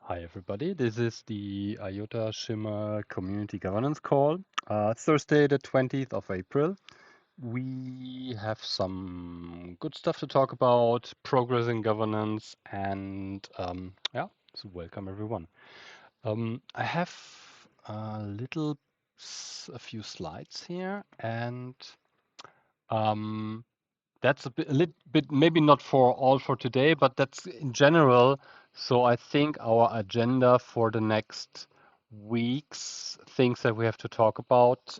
Hi everybody, this is the IOTA Shimmer Community Governance Call. Thursday the 20th of April. We have some good stuff to talk about, progress in governance, and yeah, so welcome everyone. I have a few slides here, and um, that's a little bit, maybe not for all for today, but that's in general. So I think our agenda for the next weeks, things that we have to talk about,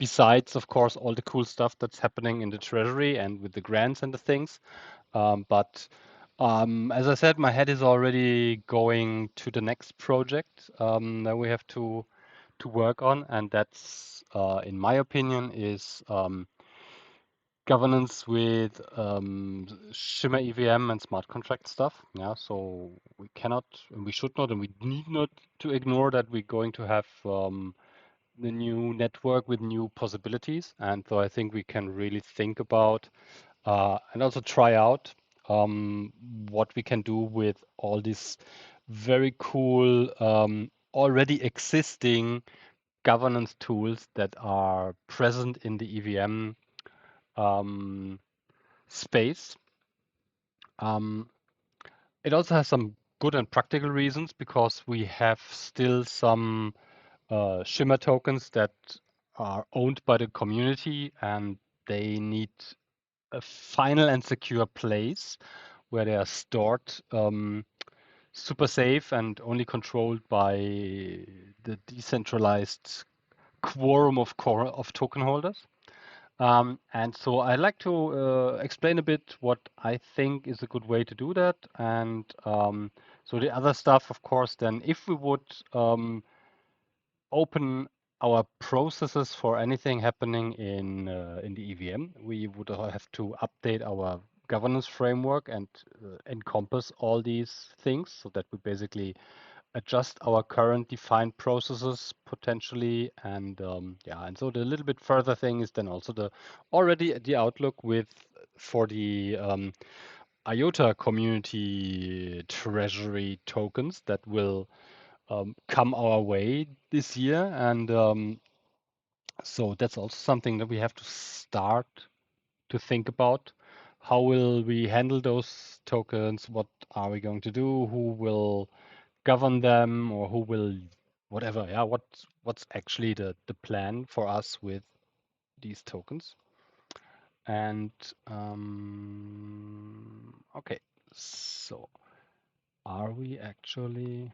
besides, of course, all the cool stuff that's happening in the treasury and with the grants and the things. But as I said, my head is already going to the next project that we have to work on, and that's, in my opinion, is governance with Shimmer EVM and smart contract stuff. Yeah, so we cannot, and we should not, and we need not to ignore that we're going to have the new network with new possibilities. And so I think we can really think about and also try out what we can do with all these very cool, already existing governance tools that are present in the EVM um, space. Um, it also has some good and practical reasons because we have still some Shimmer tokens that are owned by the community and they need a final and secure place where they are stored super safe and only controlled by the decentralized quorum of token holders. And so I'd like to explain a bit what I think is a good way to do that. And so the other stuff, of course, then if we would open our processes for anything happening in the EVM, we would have to update our governance framework and encompass all these things so that we basically adjust our current defined processes potentially. And yeah, and so the little bit further thing is then also the already the outlook with for the IOTA community treasury tokens that will come our way this year. And so that's also something that we have to start to think about. How will we handle those tokens? What are we going to do? Who will govern them, or who will whatever? Yeah, what's actually the plan for us with these tokens? And okay, so are we actually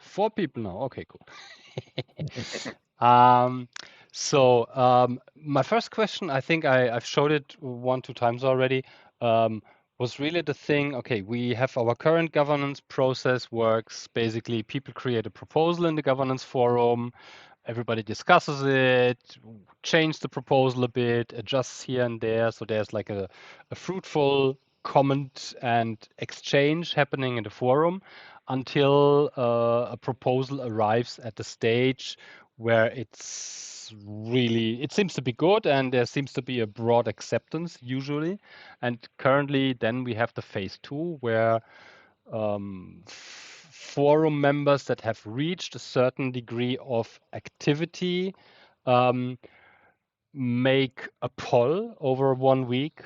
four people now? Okay, cool. Um, my first question, I think I've showed it one, two times already, was really the thing. Okay, we have our current governance process works. Basically, people create a proposal in the governance forum. Everybody discusses it, change the proposal a bit, adjusts here and there. So there's like a fruitful comment and exchange happening in the forum until a proposal arrives at the stage where it seems to be good and there seems to be a broad acceptance usually. And currently, then we have the phase two where forum members that have reached a certain degree of activity um, make a poll over 1 week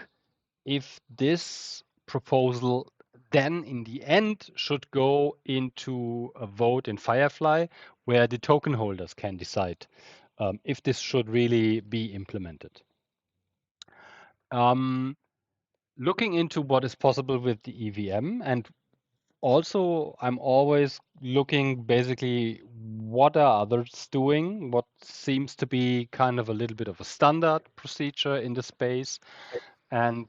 if this proposal then in the end should go into a vote in Firefly where the token holders can decide if this should really be implemented. Looking into what is possible with the EVM, and also I'm always looking basically what are others doing, what seems to be kind of a little bit of a standard procedure in the space. And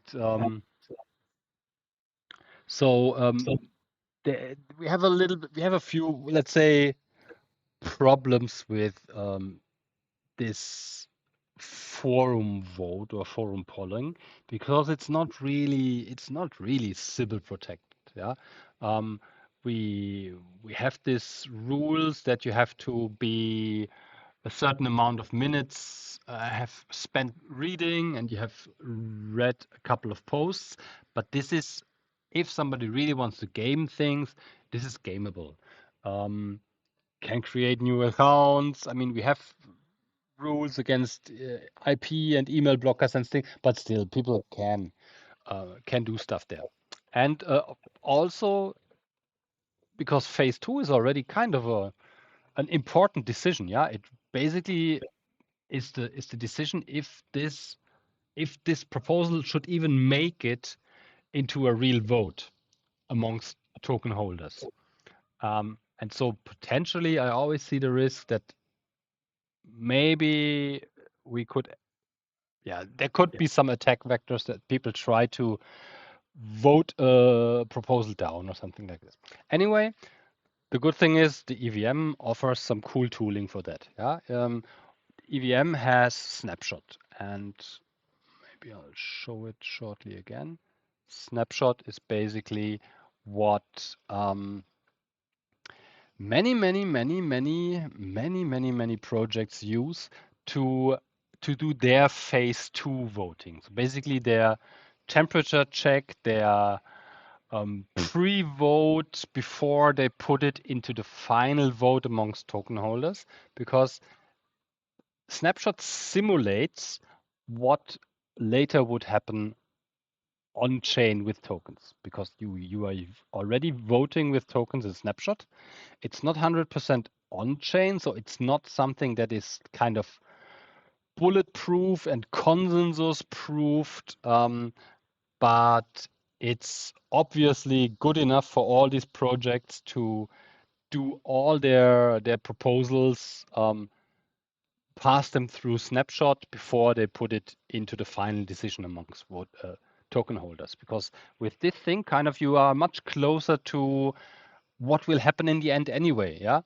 so we have we have a few, let's say, problems with this forum vote or forum polling because it's not really Sybil protected. Yeah, um, we have these rules that you have to be a certain amount of minutes have spent reading and you have read a couple of posts, but this is if somebody really wants to game things, this is gameable. Can create new accounts. I mean, we have rules against IP and email blockers and things, but still, people can do stuff there. And also because phase two is already kind of an important decision. Yeah, it basically is the decision if this proposal should even make it into a real vote amongst token holders. And so potentially, I always see the risk that maybe we could, yeah, there could be some attack vectors that people try to vote a proposal down or something like this. Anyway, the good thing is the EVM offers some cool tooling for that. Yeah, EVM has snapshot, and maybe I'll show it shortly again. Snapshot is basically what many projects use to do their phase two voting. So basically, their temperature check, their pre-vote before they put it into the final vote amongst token holders, because Snapshot simulates what later would happen on chain with tokens, because you are already voting with tokens in Snapshot. It's not 100% on chain, so it's not something that is kind of bulletproof and consensus proofed, but it's obviously good enough for all these projects to do all their proposals, pass them through Snapshot before they put it into the final decision amongst token holders. Because with this thing, kind of you are much closer to what will happen in the end anyway. Yeah.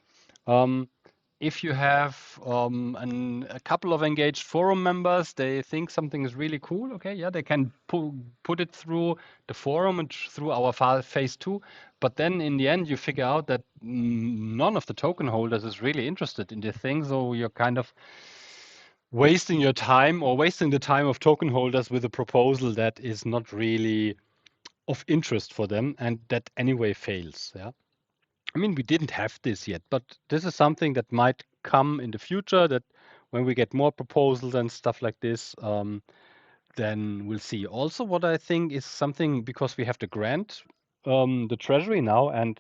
If you have a couple of engaged forum members, they think something is really cool. Okay, yeah, they can put it through the forum and through our phase two. But then in the end, you figure out that none of the token holders is really interested in the thing. So you're kind of wasting your time or wasting the time of token holders with a proposal that is not really of interest for them and that anyway fails. Yeah. I mean, we didn't have this yet, but this is something that might come in the future, that when we get more proposals and stuff like this, then we'll see. Also, what I think is something, because we have the grant, the treasury now, and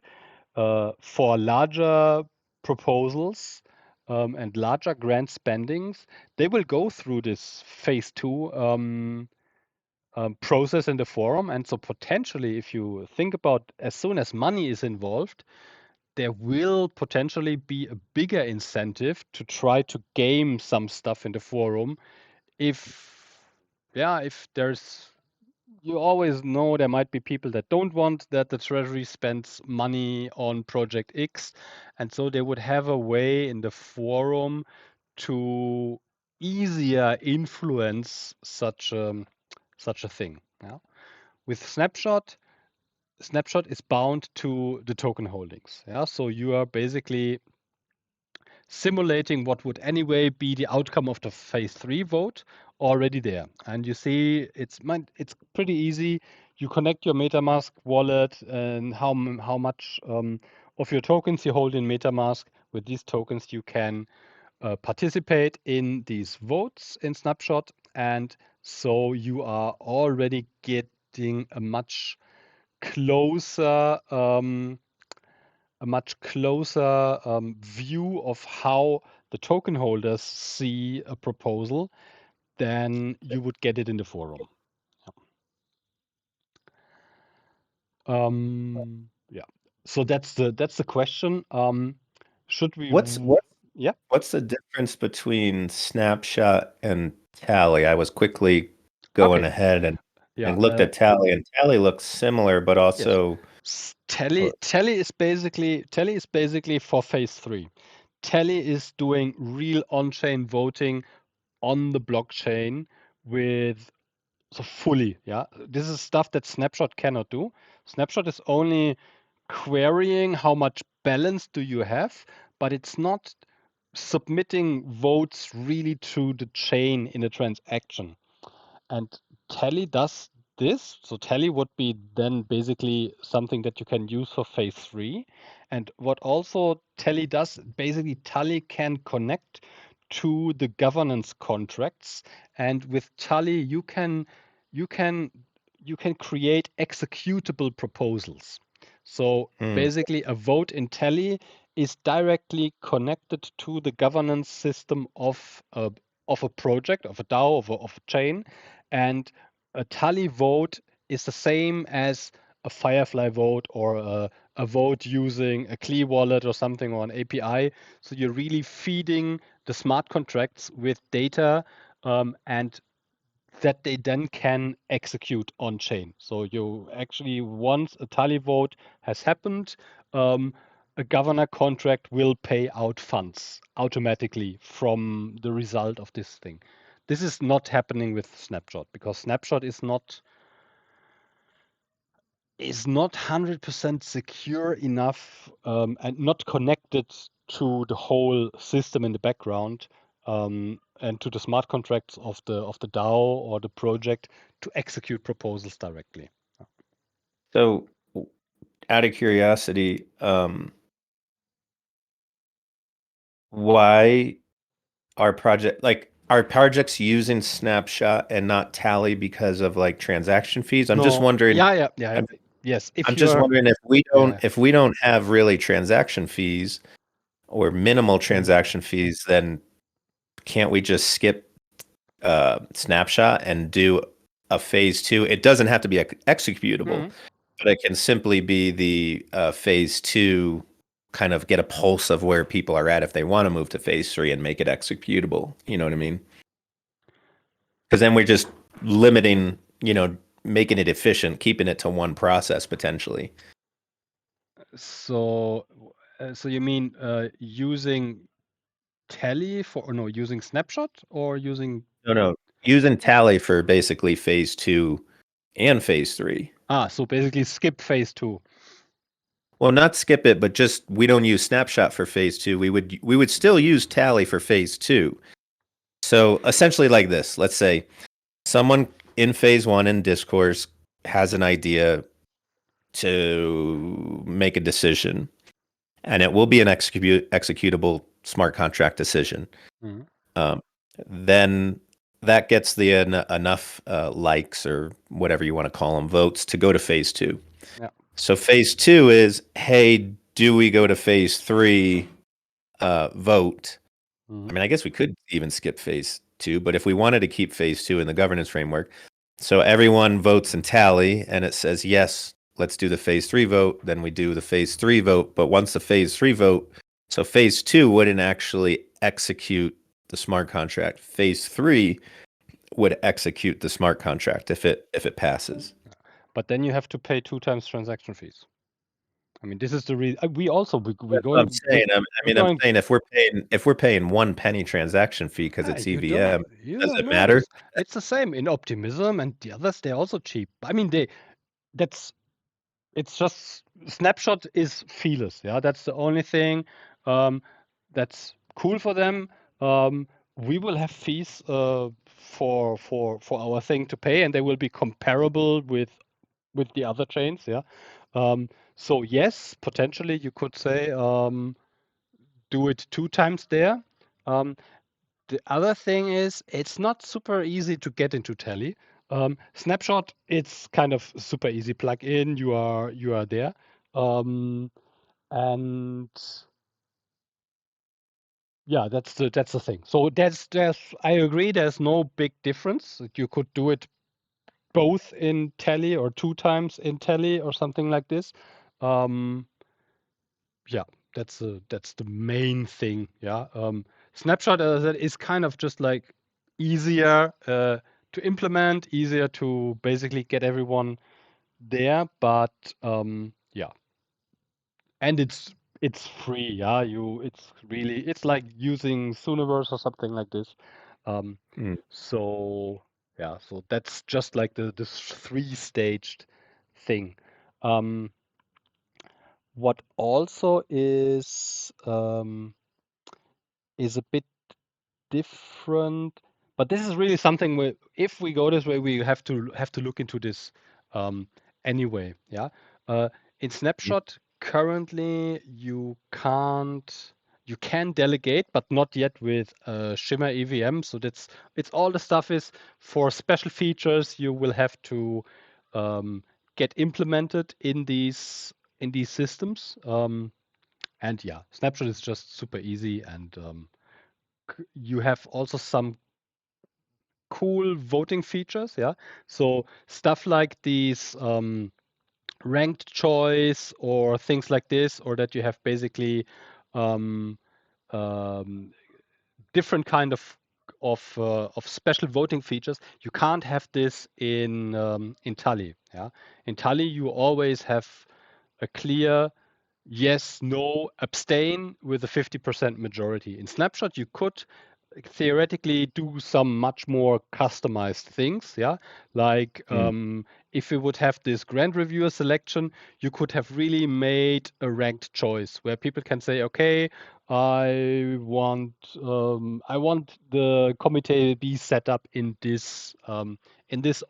for larger proposals and larger grant spendings, they will go through this phase two process in the forum. And so potentially, if you think about, as soon as money is involved, there will potentially be a bigger incentive to try to game some stuff in the forum. If there's, you always know there might be people that don't want that the treasury spends money on project X, and so they would have a way in the forum to easier influence such a thing. Yeah? With Snapshot is bound to the token holdings. Yeah, so you are basically simulating what would anyway be the outcome of the phase three vote already there. And you see, it's pretty easy. You connect your MetaMask wallet and how much of your tokens you hold in MetaMask. With these tokens, you can participate in these votes in Snapshot, and so you are already getting a much closer view of how the token holders see a proposal than you would get it in the forum. Yeah. So that's the question. Should we? Yeah. What's the difference between Snapshot and Tally? I was quickly going ahead and looked at Tally, and Tally looks similar, but also Tally is basically for phase three. Tally is doing real on-chain voting on the blockchain with fully. Yeah, this is stuff that Snapshot cannot do. Snapshot is only querying how much balance do you have, but it's not submitting votes really to the chain in a transaction. And Tally does this. So tally would be then basically something that you can use for phase 3. And what also tally does, basically tally can connect to the governance contracts, and with tally you can create executable proposals. So basically a vote in tally is directly connected to the governance system of a project, of a DAO, of a chain, and a tally vote is the same as a Firefly vote or a vote using a Klee wallet or something, or an API. So you're really feeding the smart contracts with data, and that they then can execute on chain. So you actually, once a tally vote has happened, a governor contract will pay out funds automatically from the result of this thing. This is not happening with Snapshot, because Snapshot is not 100% secure enough, and not connected to the whole system in the background, and to the smart contracts of the DAO or the project to execute proposals directly. So, out of curiosity, why are projects using Snapshot and not Tally because of like transaction fees? I'm just No, wondering. yeah. I'm, Yes, I'm if just you're, wondering yeah. if we don't have really transaction fees or minimal Mhm. transaction fees, then can't we just skip Snapshot and do a phase 2? It doesn't have to be executable, Mhm. but it can simply be the phase 2, kind of get a pulse of where people are at if they want to move to phase 3 and make it executable. You know what I mean? Because then we're just limiting, making it efficient, keeping it to one process potentially. So, so you mean using tally for, or no, using Snapshot or using, No, using Tally for basically phase 2 and phase 3. so basically skip phase 2. Well, not skip it, but just we don't use Snapshot for phase 2. We would still use Tally for phase 2. So essentially like this. Let's say someone in phase 1 in discourse has an idea to make a decision, and it will be an executable smart contract decision. Mhm. Um, then that gets the enough likes, or whatever you want to call them, votes to go to phase 2. Yeah. So phase 2 is, hey, do we go to phase 3? Vote. I mean, I guess we could even skip phase 2, but if we wanted to keep phase 2 in the governance framework, so everyone votes and tally, and it says, yes, let's do the phase 3 vote, then we do the phase 3 vote. But once the phase 3 vote, so phase 2 wouldn't actually execute the smart contract. Phase 3 would execute the smart contract if it passes. But then you have to pay 2 times transaction fees. I mean, this is the reason we also we're That's what I'm going saying. we're I'm going. saying if we're paying 1 penny transaction fee because it's You don't EVM, does it know. matter? It's the same in Optimism and the others. They're also cheap. I mean, that's it's just Snapshot is feelers. Yeah, that's the only thing that's cool for them. We will have fees for our thing to pay, and they will be comparable with the other chains. Yeah. So yes, potentially you could say do it 2 times there. The other thing is it's not super easy to get into Tally. Snapshot, it's kind of super easy. Plug in, you are there. And yeah, that's the thing. So there's I agree, there's no big difference. You could do it both in Tally or 2 times in Tally or something like this. Yeah, that's the main thing. Yeah. Snapshot, as I said, is kind of just like easier to implement, easier to basically get everyone there. But yeah, and it's free. Yeah, it's like using Sooniverse or something like this. Um, Mm. so yeah, so that's just like this 3-staged thing. Um, what also is a bit different. but this is really something where if we go this way, we have to look into this anyway. Yeah. Uh, in Snapshot, currently you can delegate, but not yet with Shimmer EVM. So it's all the stuff is for special features you will have to get implemented in these systems. And yeah, Snapshot is just super easy, and you have also some cool voting features. Yeah, so stuff like these ranked choice or things like this, or that you have basically um, um, different kind of special voting features. You can't have this in Tally. Yeah, in Tally you always have a clear yes, no, abstain with a 50% majority. In Snapshot, you could theoretically do some much more customized things. Yeah, like Mm. if you would have this grand reviewer selection, you could have really made a ranked choice where people can say, okay, I want the committee be set up in this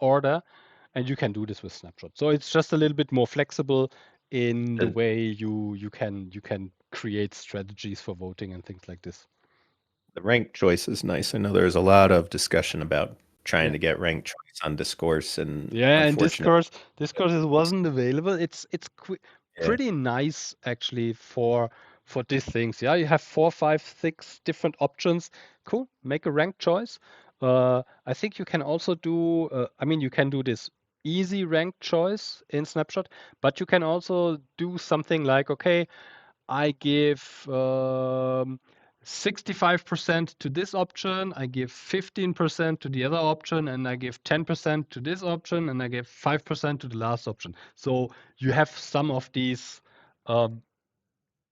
order, and you can do this with Snapshot. So it's just a little bit more flexible in the The, way you can create strategies for voting and things like this. the ranked choice is nice. I know there's a lot of discussion about trying Yeah. to get ranked choice on discourse, and Yeah, and unfortunately, discourse wasn't available. yeah, pretty nice actually for these things. Yeah, you have 4, 5, 6 different options. Cool. Make a ranked choice. I think you can also do. I mean, you can do this easy ranked choice in Snapshot, but you can also do something like, okay, I give 65% to this option, I give 15% to the other option, and I give 10% to this option, and I give 5% to the last option. So you have some of these um,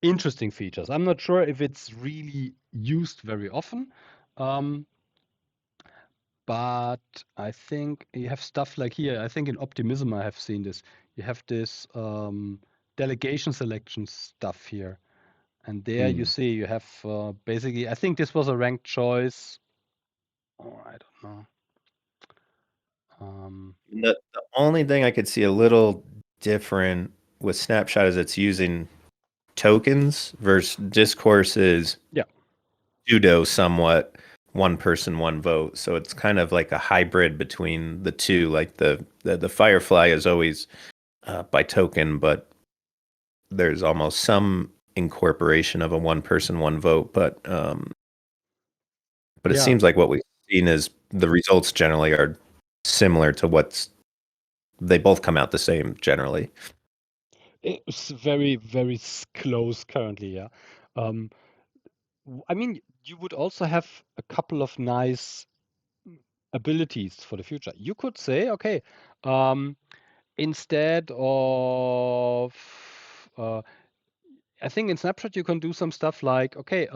interesting features. I'm not sure if it's really used very often, um, but I think you have stuff like here. I think in Optimism I have seen this. You have this delegation selection stuff here. And there you mm. see you have basically, I think this was a ranked choice. Oh, I don't know. The only thing I could see a little different with Snapshot is it's using tokens versus discourse is Yeah, pseudo somewhat one person one vote. So it's kind of like a hybrid between the two. Like the Firefly is always by token, but there's almost some incorporation of a one person one vote. But it yeah. seems like what we've seen is the results generally are similar to what's they both come out the same generally. It's very, very close currently. Yeah. Um, I mean, you would also have a couple of nice abilities for the future. You could say, okay, um, instead of, uh, I think in Snapshot you can do some stuff like, okay,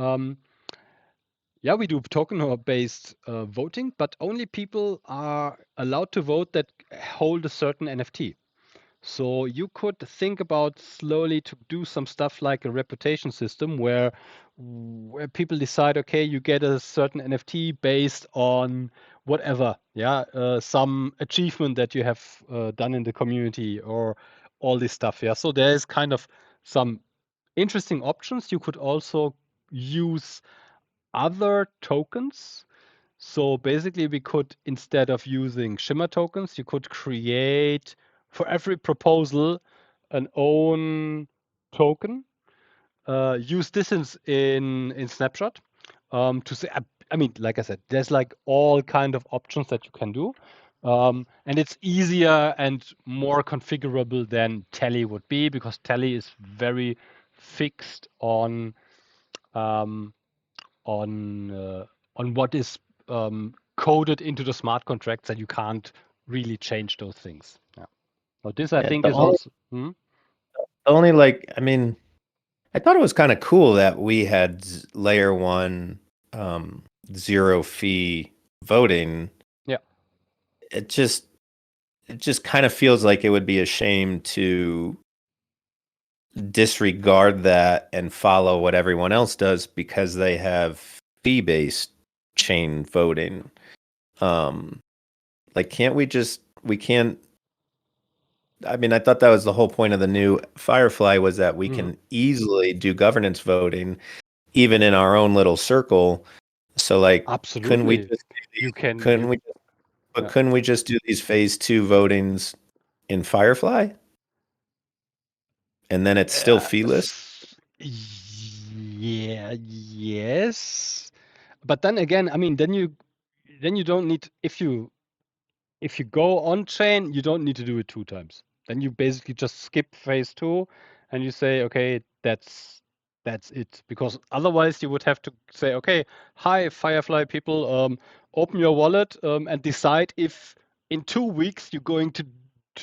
yeah, we do token-based voting, but only people are allowed to vote that hold a certain NFT. So you could think about slowly to do some stuff like a reputation system where people decide, okay, you get a certain NFT based on whatever, yeah, some achievement that you have done in the community or all this stuff, yeah. So there's kind of some interesting options. You could also use other tokens. So basically, we could, instead of using Shimmer tokens, you could create for every proposal an own token. Use this in Snapshot to say. I mean, like I said, there's like all kind of options that you can do, and it's easier and more configurable than Tally would be because Tally is very fixed um, on uh, on what is coded into the smart contracts, that you can't really change those things. Yeah. But this, I Yeah, think, is also. Hmm? the only like I mean, I thought it was kind of cool that we had layer one zero fee voting. Yeah. It just it just kind of feels like it would be a shame to disregard that and follow what everyone else does because they have fee-based chain voting. Um, like, we can't, I mean, I thought that was the whole point of the new Firefly was that we Mhm. can easily do governance voting even in our own little circle. So like, couldn't we Absolutely. just You can, couldn't you, we but yeah. couldn't we just do these phase two votings in Firefly? And then it's still feeless? Yeah, yes. But then again, I mean, then you don't need if you go on chain, you don't need to do it 2 times. Then you basically just skip phase two and you say, okay, that's it. Because otherwise you would have to say, okay, hi Firefly people, open your wallet and decide if in 2 weeks you're going to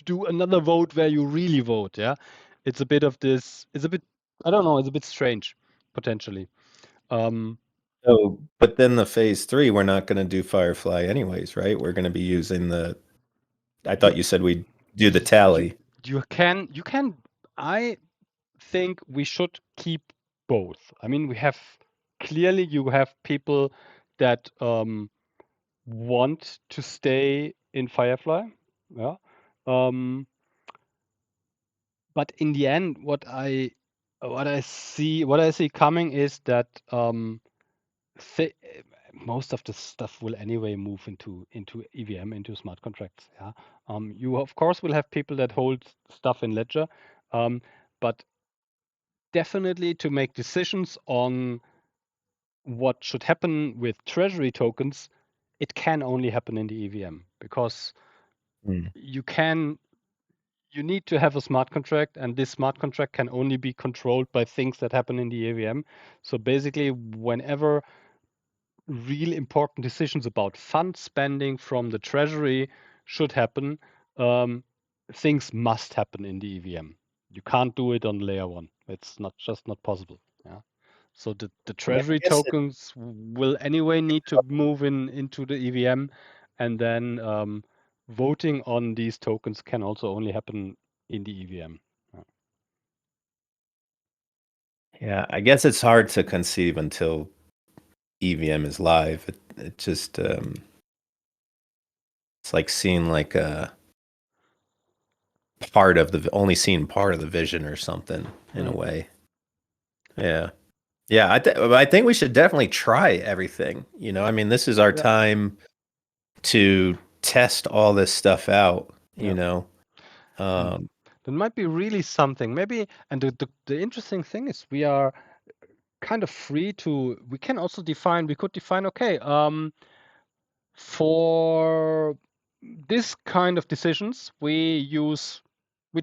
do another vote where you really vote. Yeah, it's a bit of this. It's a bit, I don't know. It's a bit strange potentially. Um, Oh, but then the phase three, we're not going to do Firefly anyways, right? We're going to be using I you thought you said we'd do the you tally. you can. I think we should keep both. I mean, we have clearly you have people that want to stay in Firefly, yeah. Um, but in the end, what I see coming is that th most of the stuff will anyway move into EVM, into smart contracts. Yeah. You of course will have people that hold stuff in Ledger, but definitely to make decisions on what should happen with treasury tokens, it can only happen in the EVM because Mm. you can you need to have a smart contract, and this smart contract can only be controlled by things that happen in the EVM. So basically, whenever real important decisions about fund spending from the treasury should happen, um, things must happen in the EVM. You can't do it on layer one. It's not possible. Yeah. So the Yeah, treasury I guess it, tokens will anyway need to move into the EVM, and then voting on these tokens can also only happen in the EVM. Yeah. yeah, I guess it's hard to conceive until EVM is live. It just it's like seeing like a part of the only seeing part of the vision or something in a Mm. way. Yeah. Yeah, I think we should definitely try everything. I mean, this is our Yeah. time to test all this stuff out, Yeah. And Um, that might be really something. Maybe, and the interesting thing is we are kind of free to, we can also define, we could define, okay, for this kind of decisions, we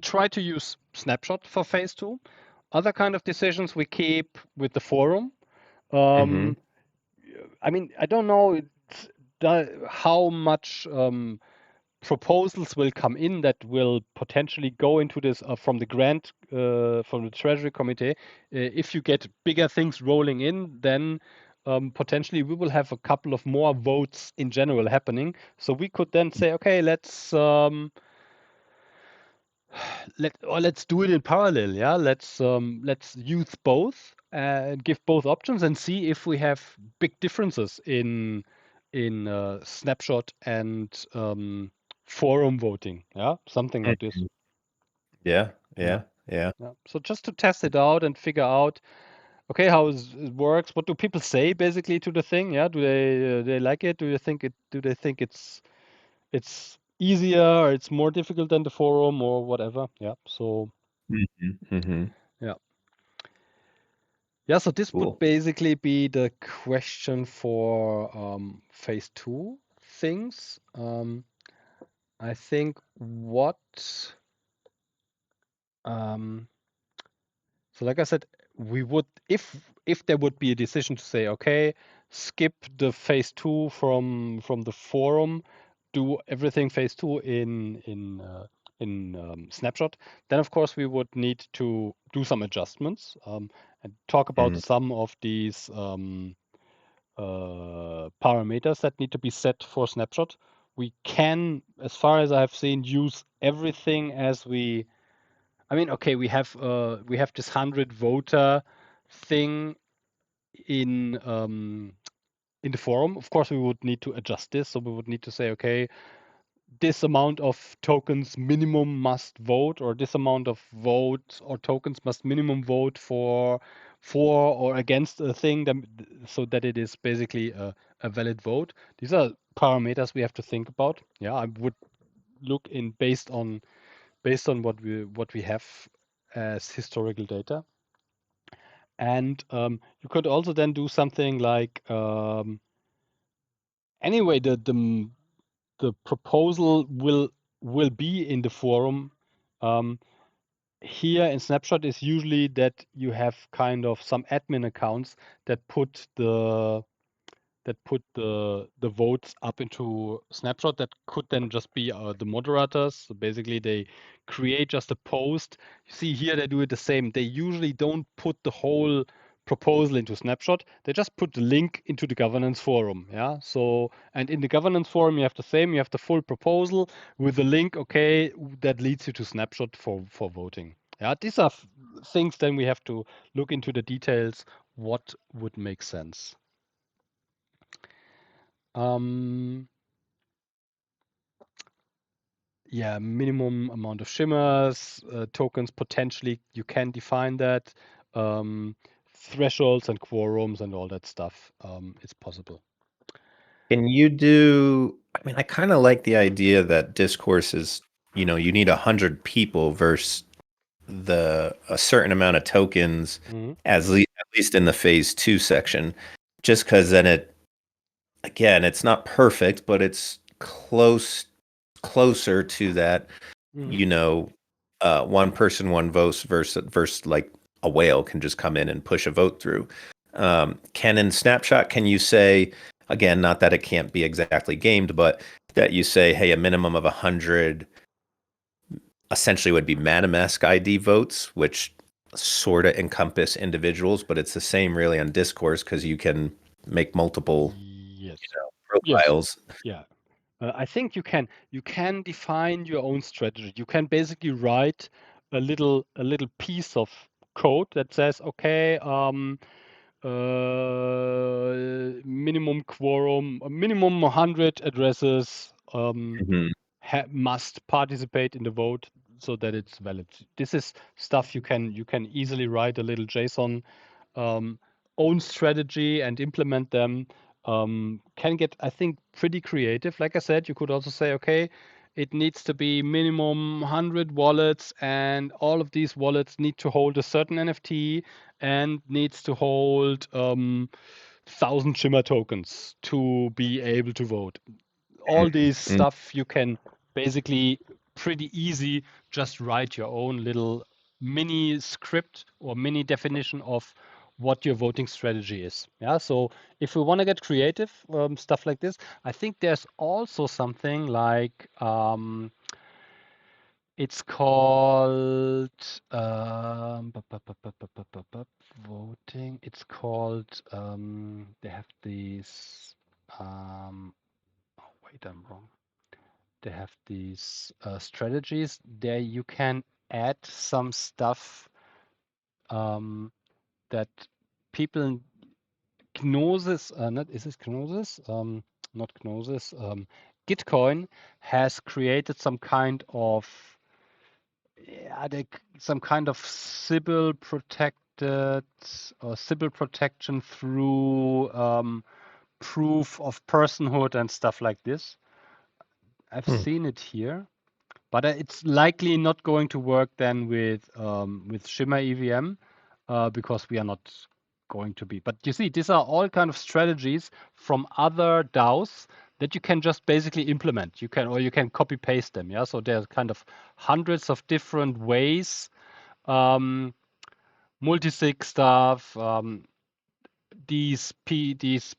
try to use snapshot for phase two. Other kind of decisions we keep with the forum. mhm. Um, I mean, I don't know how much proposals will come in that will potentially go into this from the grant from the Treasury Committee. If you get bigger things rolling in, then potentially we will have a couple of more votes in general happening. So we could then say, okay, let's do it in parallel. Yeah, let's use both and give both options and see if we have big differences in snapshot and forum voting. Yeah, something like this. Mhm. Yeah, Yeah, yeah, yeah. yeah. So just to test it out and figure out, okay, how it works. What do people say basically to the thing? Yeah, do they like it? Do they think it's easier, or it's more difficult than the forum or whatever? Yeah. So Mhm, mhm. yeah. Yeah, so this would Cool. basically be the question for phase two things. I think um, so like I said, we would if there would be a decision to say, okay, skip the phase two from the forum, do everything phase two in snapshot, then of course we would need to do some adjustments and talk about Mhm. some of these parameters that need to be set for snapshot. We can, as far as I've seen, use everything as we. I mean, okay, we have this 100 voter thing in in the forum. Of course, we would need to adjust this. So we would need to say, okay, this amount of tokens minimum must vote, or this amount of votes or tokens must minimum vote for or against a thing, so that it is basically a valid vote. These are parameters we have to think about. Yeah, I would look in based on what we have as historical data. And you could also then do something like anyway, the proposal will be in the forum. Here in Snapshot is usually that you have kind of some admin accounts that put the votes up into Snapshot. That could then just be the moderators. So basically, they create just a post. You see here they do it the same. They usually don't put the whole proposal into Snapshot. They just put the link into the governance forum. Yeah. So, and in the governance forum, you have the same. You have the full proposal with the link. Okay, that leads you to Snapshot for voting. Yeah. These are things. Then we have to look into the details. What would make sense? Yeah, minimum amount of shimmers, tokens potentially, you can define that. Thresholds and quorums and all that stuff, it's possible. Can you do? I mean, I kind of like the idea that discourse is, you need 100 people versus a certain amount of tokens, at least in the phase 2 section, just because then again, it's not perfect, but it's closer to that, one person, one vote versus like a whale can just come in and push a vote through. Can in Snapshot, can you say, again, not that it can't be exactly gamed, but that you say, hey, a minimum of 100 essentially would be MetaMask ID votes, which sort of encompass individuals, but it's the same really on Discourse because you can make multiple Yes. profiles. Yeah. I think you can define your own strategy. You can basically write a little piece of code that says, okay, minimum quorum, a minimum 100 addresses Mhm. must participate in the vote so that it's valid. This is stuff you can easily write a little JSON own strategy and implement them. Can get, I think, pretty creative. Like I said, you could also say, okay, it needs to be minimum 100 wallets, and all of these wallets need to hold a certain NFT and needs to hold 1,000 Shimmer tokens to be able to vote. All these Mhm. stuff you can basically pretty easy just write your own little mini script or mini definition of what your voting strategy is. Yeah, so if we want to get creative, stuff like this, I think there's also something like it's called voting. It's called they have these oh wait, I'm wrong. They have these strategies. There you can add some stuff that people Gnosis, not is this Gnosis? Not Gnosis. Gitcoin has created some kind of some kind of Sybil protected or Sybil protection through proof of personhood and stuff like this. I've Hmm. seen it here. But it's likely not going to work then with Shimmer EVM because we are not going to be. But you see, these are all kind of strategies from other DAOs that you can just basically implement. You can copy paste them. Yeah. So there's kind of hundreds of different ways. Multisig stuff. These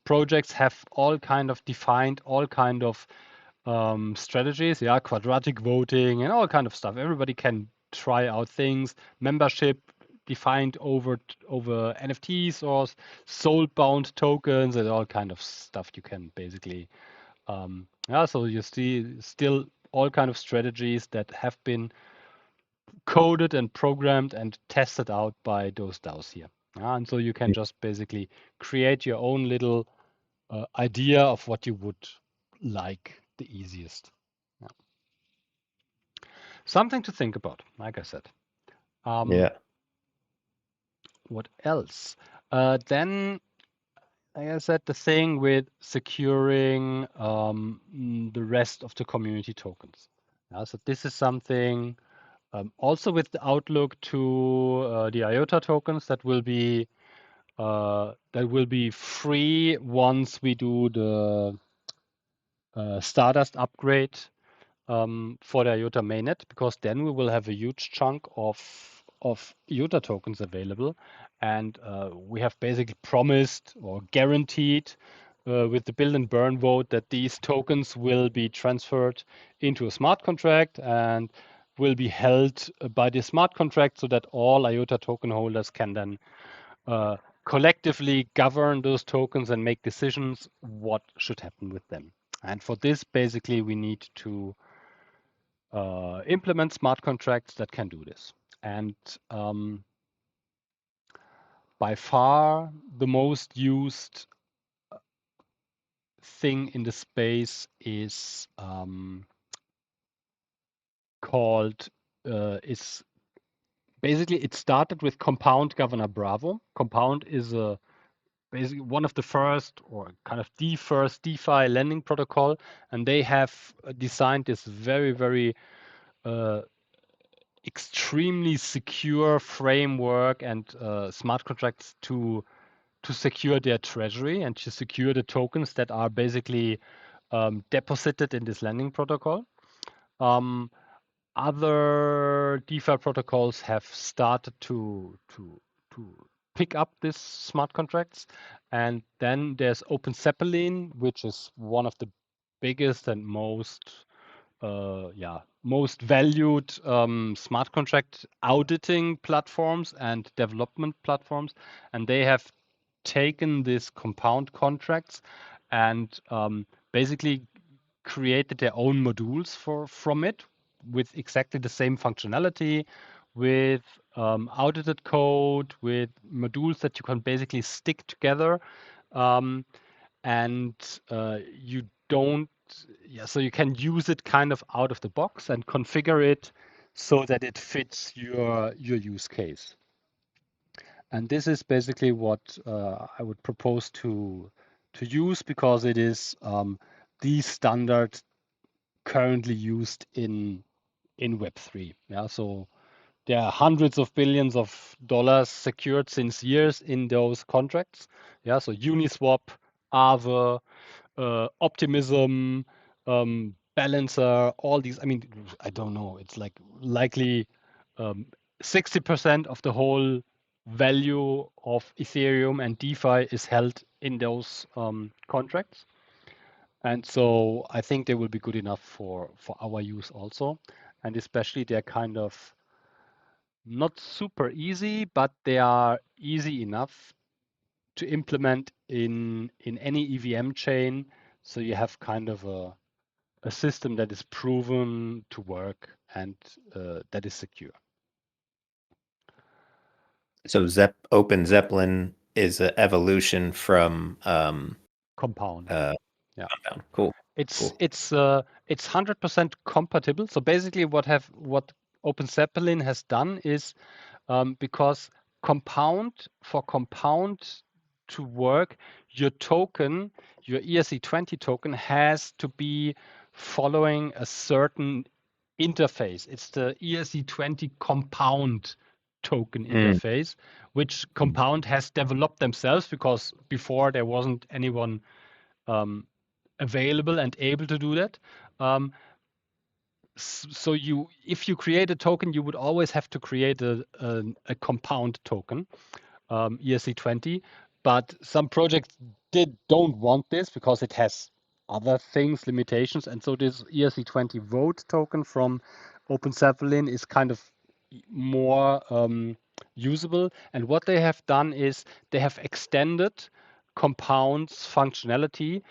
projects have all kind of defined all kind of strategies, yeah, quadratic voting and all kind of stuff. Everybody can try out things. Membership defined over NFTs or soul bound tokens and all kind of stuff you can basically yeah. So you see still all kind of strategies that have been coded and programmed and tested out by those DAOs here. And so you can just basically create your own little idea of what you would like the easiest. Yeah. Something to think about, like I said. Yeah. What else? Then, like I said, the thing with securing the rest of the community tokens. Yeah, so this is something also with the outlook to the IOTA tokens that will be free once we do the Stardust upgrade for the IOTA mainnet, because then we will have a huge chunk of IOTA tokens available, and we have basically promised or guaranteed with the build and burn vote that these tokens will be transferred into a smart contract and will be held by the smart contract so that all IOTA token holders can then uh, collectively govern those tokens and make decisions what should happen with them. And for this, basically, we need to implement smart contracts that can do this. And by far, the most used thing in the space is called is basically it started with Compound Governor Bravo. Compound is a basically one of the first or kind of the first DeFi lending protocol, and they have designed this very uh, extremely secure framework and smart contracts to secure their treasury and to secure the tokens that are basically deposited in this lending protocol. Um, Other DeFi protocols have started to pick up these smart contracts, and then there's Open Zeppelin, which is one of the biggest and most valued smart contract auditing platforms and development platforms, and they have taken these compound contracts and basically created their own modules from it with exactly the same functionality, with audited code, with modules that you can basically stick together, um, and you don't, yeah, so you can use it kind of out of the box and configure it so that it fits your use case. And this is basically what I would propose to use because it is the standard currently used in Web3. Yeah, so there are hundreds of billions of dollars secured since years in those contracts. Yeah, so Uniswap, Aave, Optimism, Balancer, all these. I mean, I don't know. It's like likely 60% of the whole value of Ethereum and DeFi is held in those contracts. And so I think they will be good enough for our use also. And especially they're kind of not super easy, but they are easy enough to implement in any EVM chain. So you have kind of a system that is proven to work and that is secure. So Open Zeppelin is an evolution from Compound. Yeah. Compound. Cool. It's Cool. it's 100% compatible. So basically what Open Zeppelin has done is because for compound to work, your token, your ERC20 token has to be following a certain interface. It's the ERC20 compound token Mm. interface, which Compound has developed themselves because before there wasn't anyone um, available and able to do that. Um, so if you create a token, you would always have to create a compound token, ERC20. But some projects don't want this because it has other things, limitations. And so this ERC20 vote token from Open Zeppelin is kind of more usable. And what they have done is they have extended Compound's functionality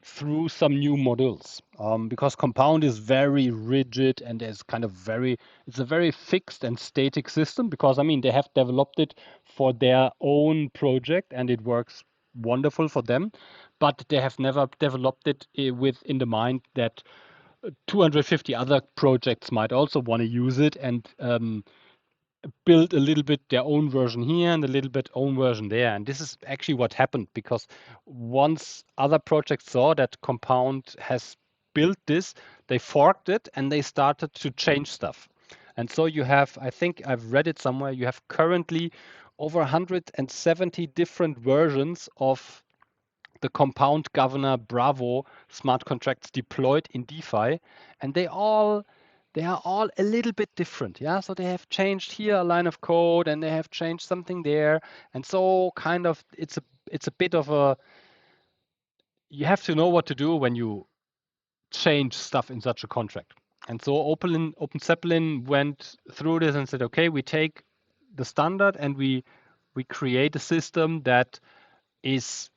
through some new modules because Compound is very rigid and there's kind of it's a very fixed and static system because I mean they have developed it for their own project and it works wonderful for them. but they have never developed it with in the mind that 250 other projects might also want to use it and build a little bit their own version here and a little bit own version there. And this is actually what happened, because once other projects saw that Compound has built this, they forked it and they started to change stuff. And so you have, I think I've read it somewhere, you have currently over 170 different versions of the Compound Governor Bravo smart contracts deployed in DeFi, and they are all a little bit different. Yeah, so they have changed here a line of code, and they have changed something there, and so kind of it's a bit of a, you have to know what to do when you change stuff in such a contract. And so Open Zeppelin went through this and said, okay, we take the standard and we create a system that is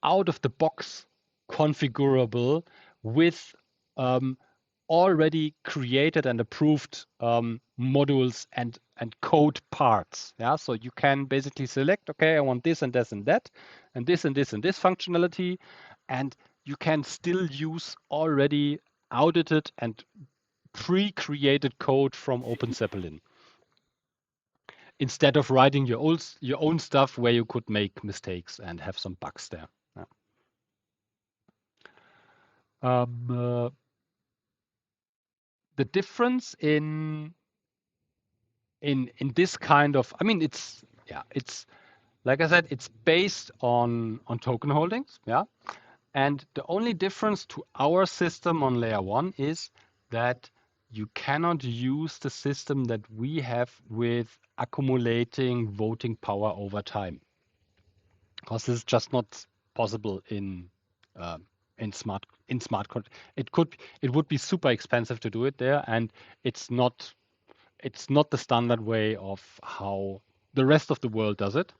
out of the box configurable with already created and approved modules and code parts. Yeah, so you can basically select, okay, I want this and this and that, and this and this and this functionality, and you can still use already audited and pre-created code from Open Zeppelin instead of writing your own stuff where you could make mistakes and have some bugs there. Yeah. The difference in this kind of, I mean, it's like I said, it's based on token holdings, yeah. And the only difference to our system on layer one is that you cannot use the system that we have with accumulating voting power over time, because this is just not possible uh, in smart contract. It would be super expensive to do it there, and it's not the standard way of how the rest of the world does it.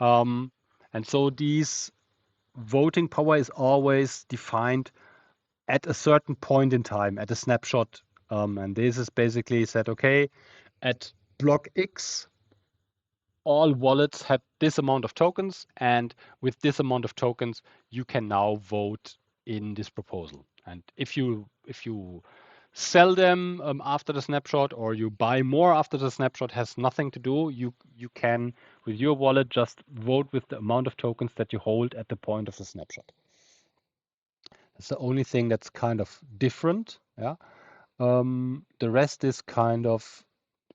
And so these voting power is always defined at a certain point in time, at a snapshot. And this is basically said, okay, at block X, all wallets have this amount of tokens, and with this amount of tokens, you can now vote in this proposal. And if you sell them after the snapshot, or you buy more after the snapshot, has nothing to do. You can, with your wallet, just vote with the amount of tokens that you hold at the point of the snapshot. That's the only thing that's kind of different. Yeah. The rest is kind of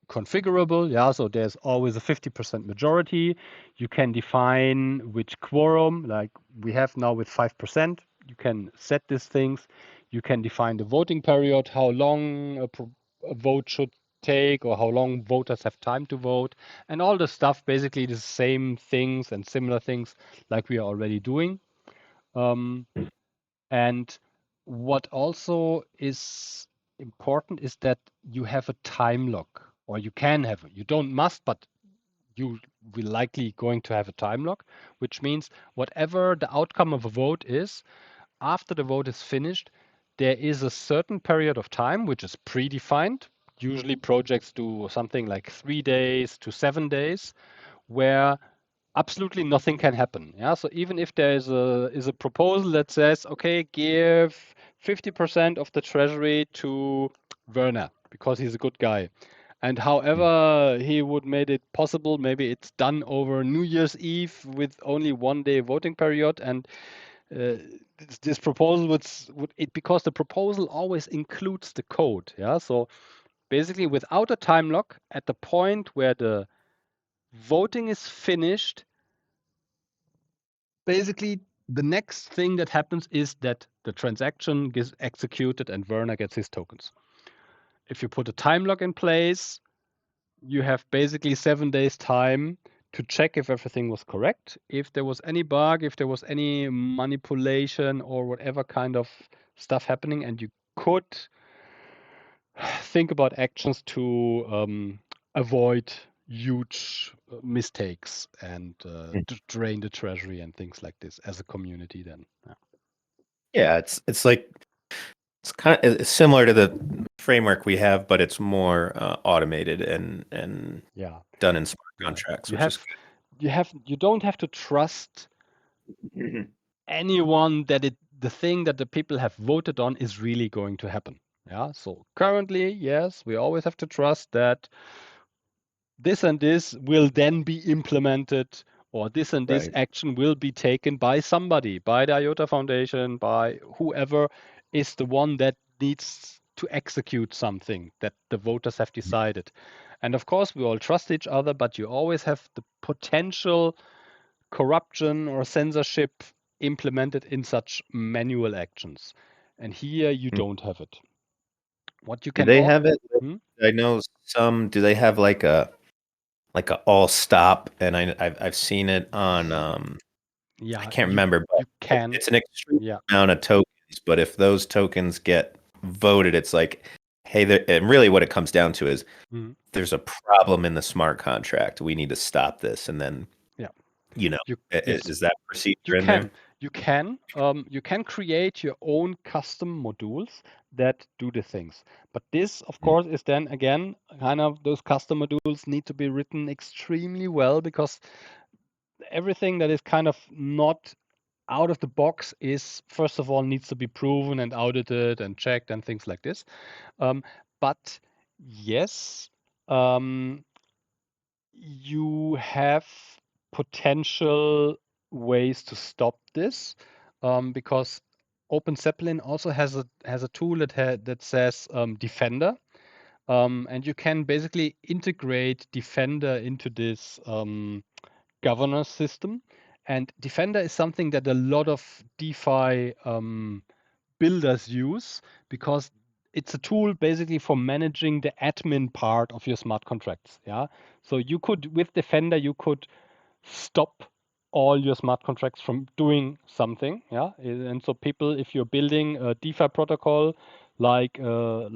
configurable. Yeah, so there's always a 50% majority. You can define which quorum, like we have now with 5%. You can set these things. You can define the voting period, how long a vote should take, or how long voters have time to vote, and all the stuff, basically the same things and similar things like we are already doing. And what also is important is that you have a time lock, or you can have it. You don't must, but you will likely going to have a time lock, which means whatever the outcome of a vote is, after the vote is finished, there is a certain period of time which is predefined. Usually projects do something like 3 days to 7 days, where absolutely nothing can happen. Yeah. So even if there is a proposal that says, okay, give 50% of the treasury to Werner because he's a good guy. And however he would made it possible, maybe it's done over New Year's Eve with only 1 day voting period, and this proposal would it, because the proposal always includes the code. Yeah. So basically, without a time lock, at the point where the voting is finished, basically the next thing that happens is that the transaction gets executed and Werner gets his tokens. If you put a time lock in place, you have basically 7 days time to check if everything was correct. If there was any bug, if there was any manipulation or whatever kind of stuff happening, and you could think about actions to avoid huge mistakes and drain the treasury and things like this as a community then. Yeah. Yeah, it's like it's kind of it's similar to the framework we have, but it's more automated and Yeah. done in smart Yeah. contracts, You which is have you don't have to trust good. anyone that the thing that the people have voted on is really going to happen. Yeah. So currently, yes, we always have to trust that this and this will then be implemented, or this and this Right. action will be taken by somebody, by the IOTA Foundation, by whoever is the one that needs to execute something that the voters have decided. And of course, we all trust each other, but you always have the potential corruption or censorship implemented in such manual actions. And here you Mm. don't have it. What you Do can they all have it? hmm? I know some. Do they have like a all stop? And I've seen it on. I Yeah, can't remember, but you can. it's an extreme Yeah. amount of tokens. But if those tokens get voted, it's like, hey, and really what it comes down to is Mhm. there's a problem in the smart contract. We need to stop this. And then, Yeah. you know, You yes, is that procedure you in there? can. You can create your own custom modules that do the things. But this, of Mm, course, is then again kind of those custom modules need to be written extremely well because everything that is kind of not out of the box is first of all needs to be proven and audited and checked and things like this. Um, but yes, um, you have potential ways to stop this because Open Zeppelin also has a tool that says Defender, and you can basically integrate Defender into this governance system. And Defender is something that a lot of DeFi builders use because it's a tool basically for managing the admin part of your smart contracts. Yeah. So you could, with Defender, you could stop all your smart contracts from doing something. Yeah. And so people, if you're building a DeFi protocol, like a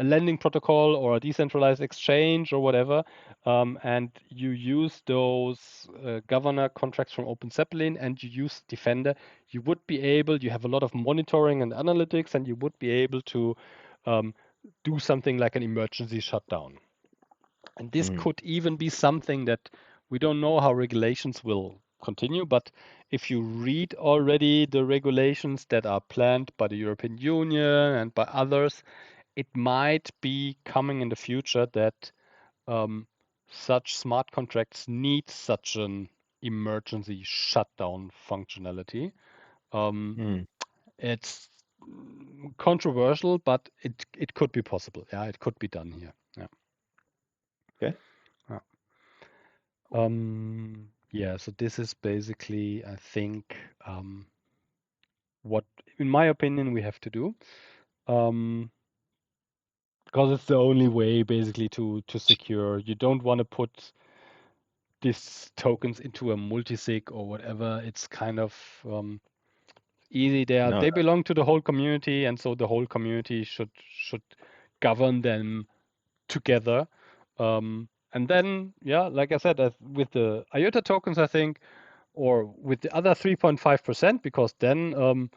lending protocol or a decentralized exchange or whatever, and you use those governor contracts from Open Zeppelin and you use Defender, you would be able, you have a lot of monitoring and analytics, and you would be able to um, do something like an emergency shutdown. And this mm, could even be something that we don't know how regulations will continue, but if you read already the regulations that are planned by the European Union and by others, it might be coming in the future that um, such smart contracts need such an emergency shutdown functionality. Um, mm. it's controversial, but it could be possible. Yeah, it could be done here. Yeah. Okay. Yeah. Yeah, so this is basically, I think, what, in my opinion, we have to do. Because it's the only way basically to secure. You don't want to put these tokens into a multisig or whatever. It's kind of easy there. No. They belong to the whole community, and so the whole community should govern them together. And then, yeah, like I said, with the IOTA tokens, I think, or with the other 3.5%, because then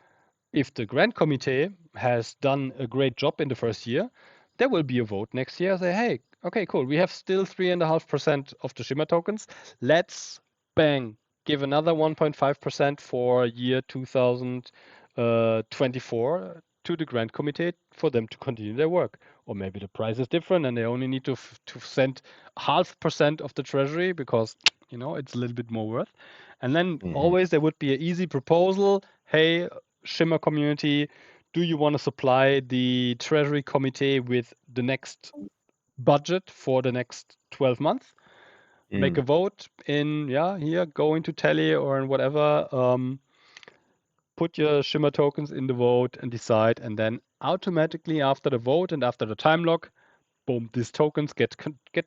if the grant committee has done a great job in the first year, there will be a vote next year. Say, hey, okay, cool. We have still 3.5% of the Shimmer tokens. Let's bang, give another 1.5% for year 2024 to the grant committee for them to continue their work. Or maybe the price is different and they only need to send 0.5% of the treasury because it's a little bit more worth. And then Mhm. always there would be an easy proposal. Hey, Shimmer community, do you want to supply the Treasury Committee with the next budget for the next 12 months? Make a Mm. vote in, yeah, here, go into Tally or in whatever. Put your Shimmer tokens in the vote and decide. And then automatically after the vote and after the time lock, boom, these tokens get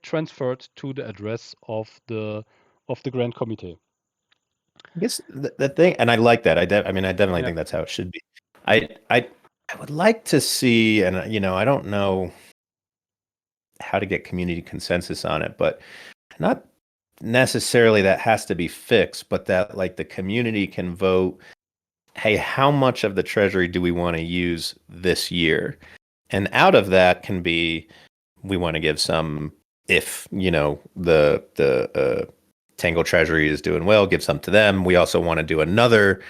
transferred to the address of the Grand Committee. I guess the thing, and I like that. I mean, I definitely Yeah. think that's how it should be. I I I would like to see, and I don't know how to get community consensus on it, but not necessarily that has to be fixed, but that like the community can vote, hey, how much of the treasury do we want to use this year? And out of that can be we want to give some if, the Tangle Treasury is doing well, give some to them. We also want to do another,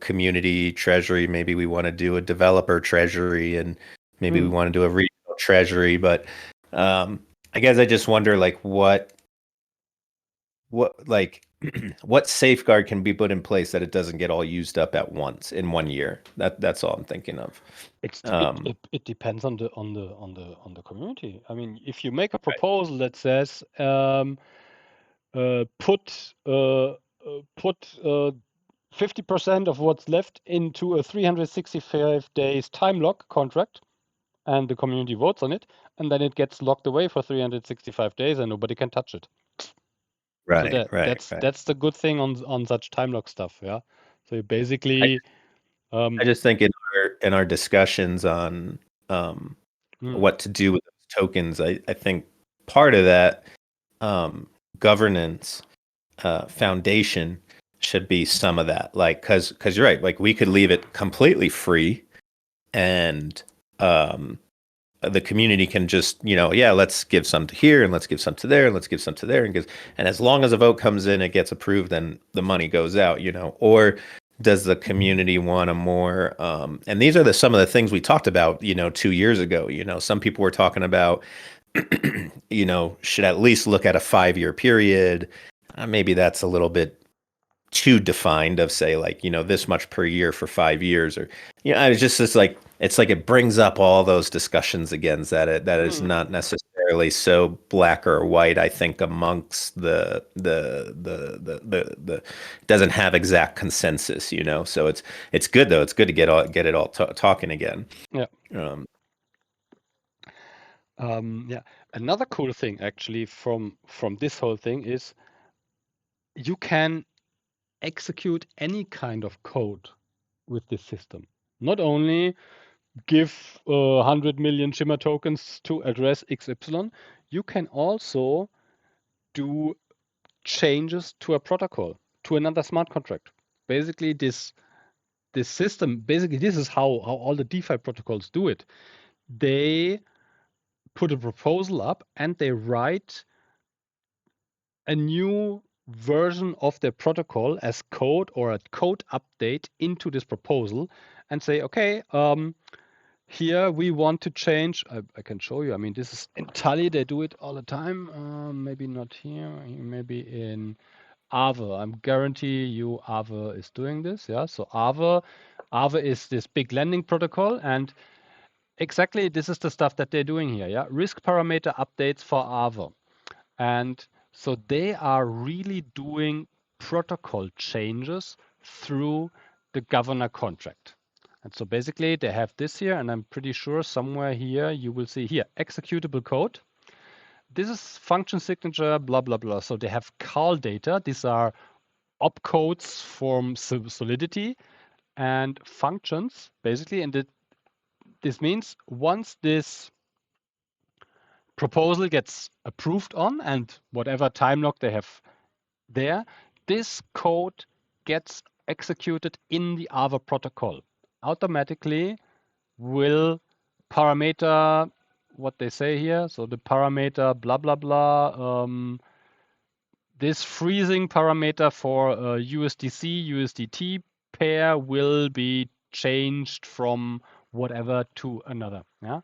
community treasury. Maybe we want to do a developer treasury, and maybe we want to do a regional treasury. But I guess I just wonder, like, like what safeguard can be put in place that it doesn't get all used up at once in 1 year. That's all I'm thinking of. It depends on the community. I mean, if you make a proposal that says put 50% of what's left into a 365 days time lock contract, and the community votes on it, and then it gets locked away for 365 days, and nobody can touch it. Right, So right. that's the good thing on such time lock stuff. Yeah. So you basically. I just think in our discussions on what to do with those tokens, I think part of that governance foundation should be some of that, like because you're right, like we could leave it completely free, and the community can just, yeah, let's give some to here and let's give some to there and let's give some to there, and as long as a vote comes in, it gets approved, then the money goes out, or does the community want a more and these are some of the things we talked about 2 years ago. Some people were talking about should at least look at a 5-year period. Maybe that's a little bit too defined of, say, like, this much per year for 5 years, or it's like it brings up all those discussions again, that is not necessarily so black or white. I think amongst the doesn't have exact consensus, so it's good, though. It's good to get it all talking again. Yeah. Yeah. Another cool thing actually from this whole thing is you can execute any kind of code with this system. Not only give 100 million Shimmer tokens to address XY, you can also do changes to a protocol, to another smart contract. Basically, this system, this is how all the DeFi protocols do it. They put a proposal up and they write a new version of their protocol as code or a code update into this proposal and say, okay, here we want to change. I can show you. I mean, this is entirely, they do it all the time. Maybe not here, maybe in Aave. I'm guarantee you Aave is doing this. Yeah. So Aave is this big lending protocol, and exactly this is the stuff that they're doing here. Yeah. Risk parameter updates for Aave. And so they are really doing protocol changes through the governor contract. And so basically they have this here, and I'm pretty sure somewhere here you will see here executable code. This is function signature, blah, blah, blah. So they have call data. These are opcodes from Solidity and functions, basically. And this means once this proposal gets approved on and whatever time lock they have there, this code gets executed in the Aave protocol. Automatically will parameter what they say here. So the parameter blah, blah, blah. This freezing parameter for USDC, USDT pair will be changed from whatever to another. Yeah.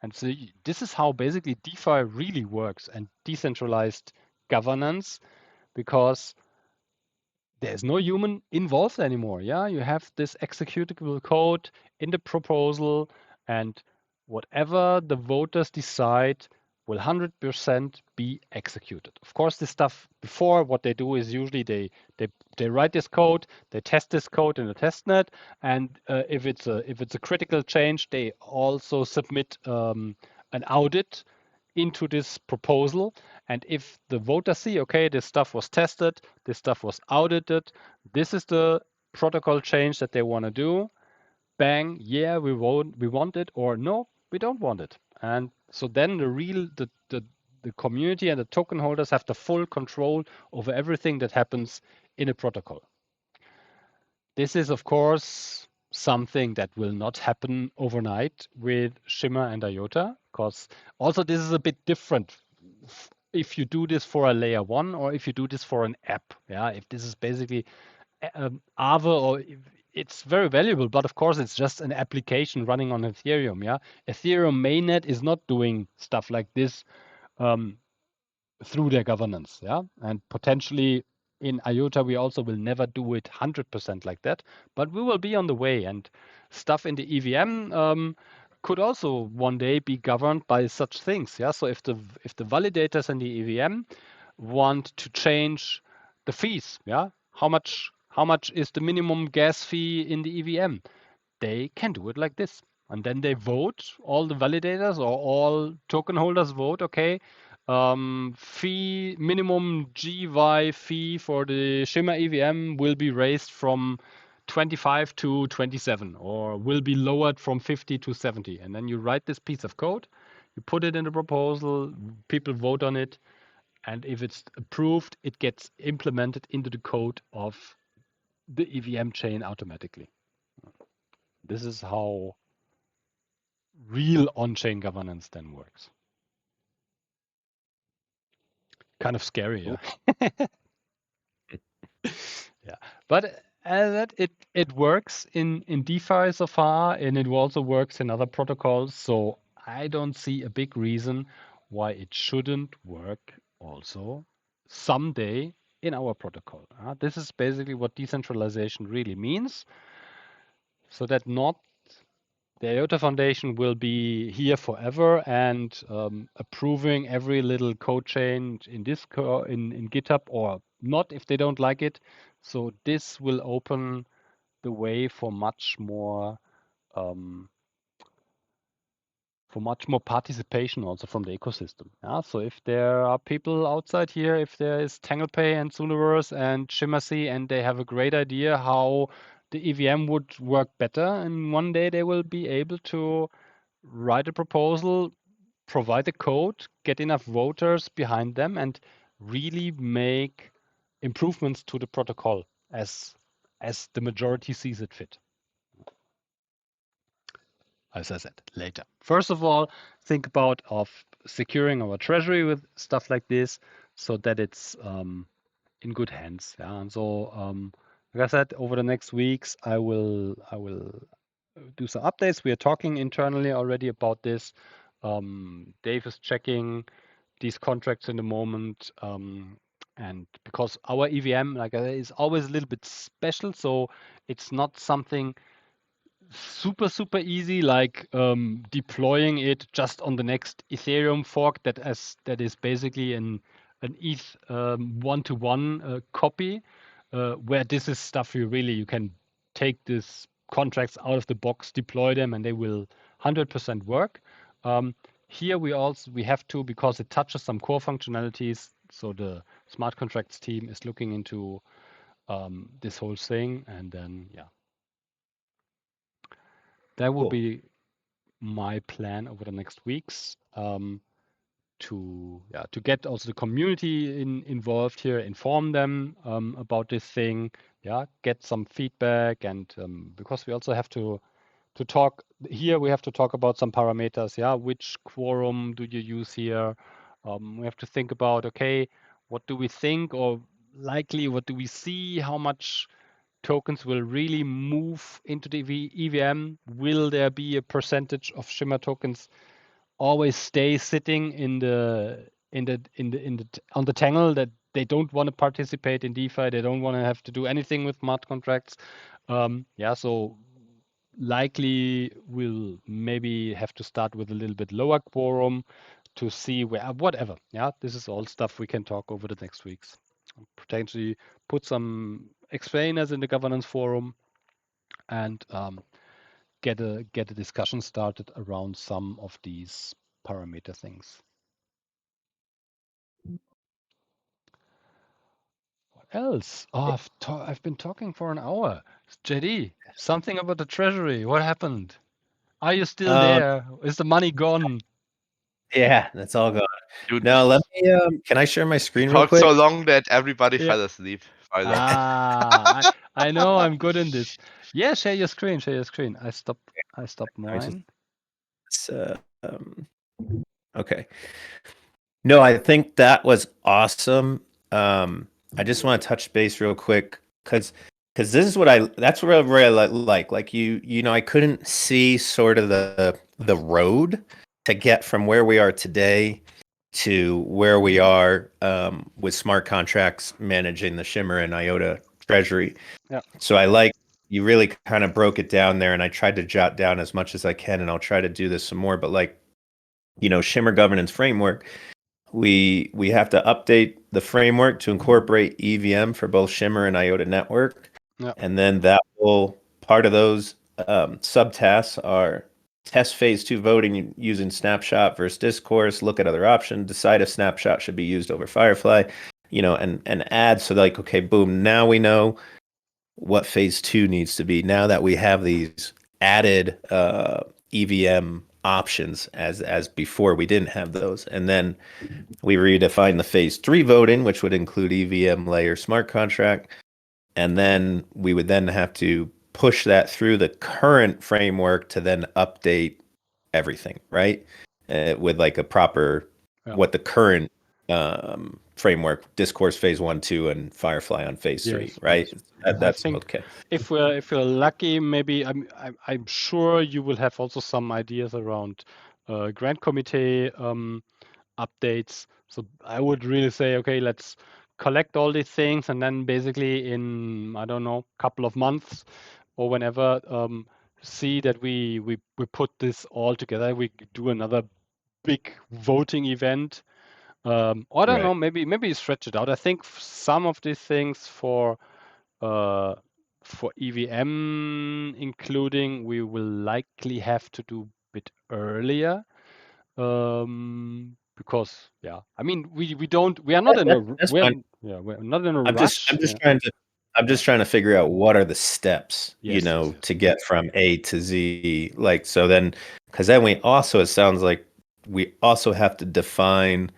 And so this is how basically DeFi really works, and decentralized governance, because there's no human involved anymore. Yeah, you have this executable code in the proposal, and whatever the voters decide will 100% be executed. Of course, this stuff before, what they do is usually they write this code, they test this code in a test net, and if it's a critical change, they also submit an audit into this proposal. And if the voters see, okay, this stuff was tested, this stuff was audited, this is the protocol change that they want to do, bang, yeah, we want it, or no, we don't want it. And so then the community and the token holders have the full control over everything that happens in a protocol. This is, of course, something that will not happen overnight with Shimmer and IOTA, because also this is a bit different if you do this for a layer one or if you do this for an app. Yeah, if this is basically Aave, or it's very valuable, but of course it's just an application running on Ethereum. Yeah, Ethereum mainnet is not doing stuff like this um, through their governance. Yeah, and potentially in IOTA we also will never do it 100% like that, but we will be on the way. And stuff in the EVM could also one day be governed by such things. Yeah, so if the validators in the EVM want to change the fees, yeah, how much is the minimum gas fee in the EVM? They can do it like this. And then they vote, all the validators or all token holders vote, okay, fee, minimum GY fee for the Shimmer EVM will be raised from 25 to 27 or will be lowered from 50 to 70. And then you write this piece of code, you put it in the proposal, people vote on it, and if it's approved, it gets implemented into the code of the EVM chain automatically. This is how real on-chain governance then works. Kind of scary, Cool. yeah. Yeah, but that it works in DeFi so far, and it also works in other protocols. So I don't see a big reason why it shouldn't work also someday in our protocol. This is basically what decentralization really means, so that not the IOTA Foundation will be here forever and approving every little code change in this in GitHub or not if they don't like it. So this will open the way um, for much more participation also from the ecosystem. Yeah? So if there are people outside here, if there is TanglePay and Sooniverse and Shimmersy, and they have a great idea how the EVM would work better, and one day they will be able to write a proposal, provide the code, get enough voters behind them, and really make improvements to the protocol as the majority sees it fit. As I said, later. First of all, think about of securing our treasury with stuff like this so that it's in good hands. Yeah, and so like I said, over the next weeks, I will do some updates. We are talking internally already about this. Dave is checking these contracts in the moment. And because our EVM, like I said, is always a little bit special, so it's not something super easy, like deploying it just on the next Ethereum fork that is basically an ETH one-to-one copy, where this is stuff you can take these contracts out of the box, deploy them, and they will 100% work. Here we have to, because it touches some core functionalities. So the smart contracts team is looking into this whole thing, and then yeah, that will Cool. be my plan over the next weeks, to get also the community involved here, inform them about this thing, yeah, get some feedback, and because we also have to talk here, we have to talk about some parameters, yeah, which quorum do you use here? We have to think about, okay, what do we think, or likely what do we see, how much tokens will really move into the EVM? Will there be a percentage of Shimmer tokens always stay sitting on the Tangle, that they don't want to participate in DeFi, they don't want to have to do anything with smart contracts? Yeah, so likely we'll maybe have to start with a little bit lower quorum to see where, whatever. Yeah, this is all stuff we can talk over the next weeks. Potentially put some explainers in the governance forum and get a discussion started around some of these parameter things. What else? Oh, I've been talking for an hour. JD, something about the treasury. What happened? Are you still Um, there? Is the money gone? yeah, that's all gone. You Now let me. Can I share my screen real talked quick? so long that everybody Yeah. fell asleep. Finally. I know I'm good in this. Yeah, share your screen. Share your screen. I stopped I just. mine. It's, okay. No, I think that was awesome. I just want to touch base real quick because this is what that's what I really like you know I couldn't see sort of the road to get from where we are today to where we are with smart contracts managing the Shimmer and IOTA treasury. Yeah. So I like you really kind of broke it down there, and I tried to jot down as much as I can, and I'll try to do this some more. But like, you know, Shimmer governance framework, we have to update the framework to incorporate EVM for both Shimmer and IOTA network. Yeah. And then that will part of those subtasks are test phase 2 voting using snapshot versus discourse, look at other options, decide if snapshot should be used over Firefly, you know, and add. So like, okay, boom, now we know what phase 2 needs to be. Now that we have these added EVM options as before we didn't have those. And then we redefine the phase 3 voting, which would include EVM layer smart contract. And then we would then have to push that through the current framework to then update everything, right? With like a proper, what the current framework, discourse phase 1, 2, and Firefly on phase 3, right? Yes. That's I think okay. if we're lucky, maybe I'm sure you will have also some ideas around grant committee updates. So I would really say, okay, let's collect all these things, and then basically in, I don't know, couple of months or whenever, see that we put this all together. We do another big voting event. Or I don't know, maybe stretch it out. I think some of these things for EVM including, we will likely have to do a bit earlier. Because I mean, we are not in a That's fine. we're not in a I'm rush. just trying to figure out what are the steps, you know, Yes. to get from A to Z. Like, so then, because then we also, it sounds like we also have to define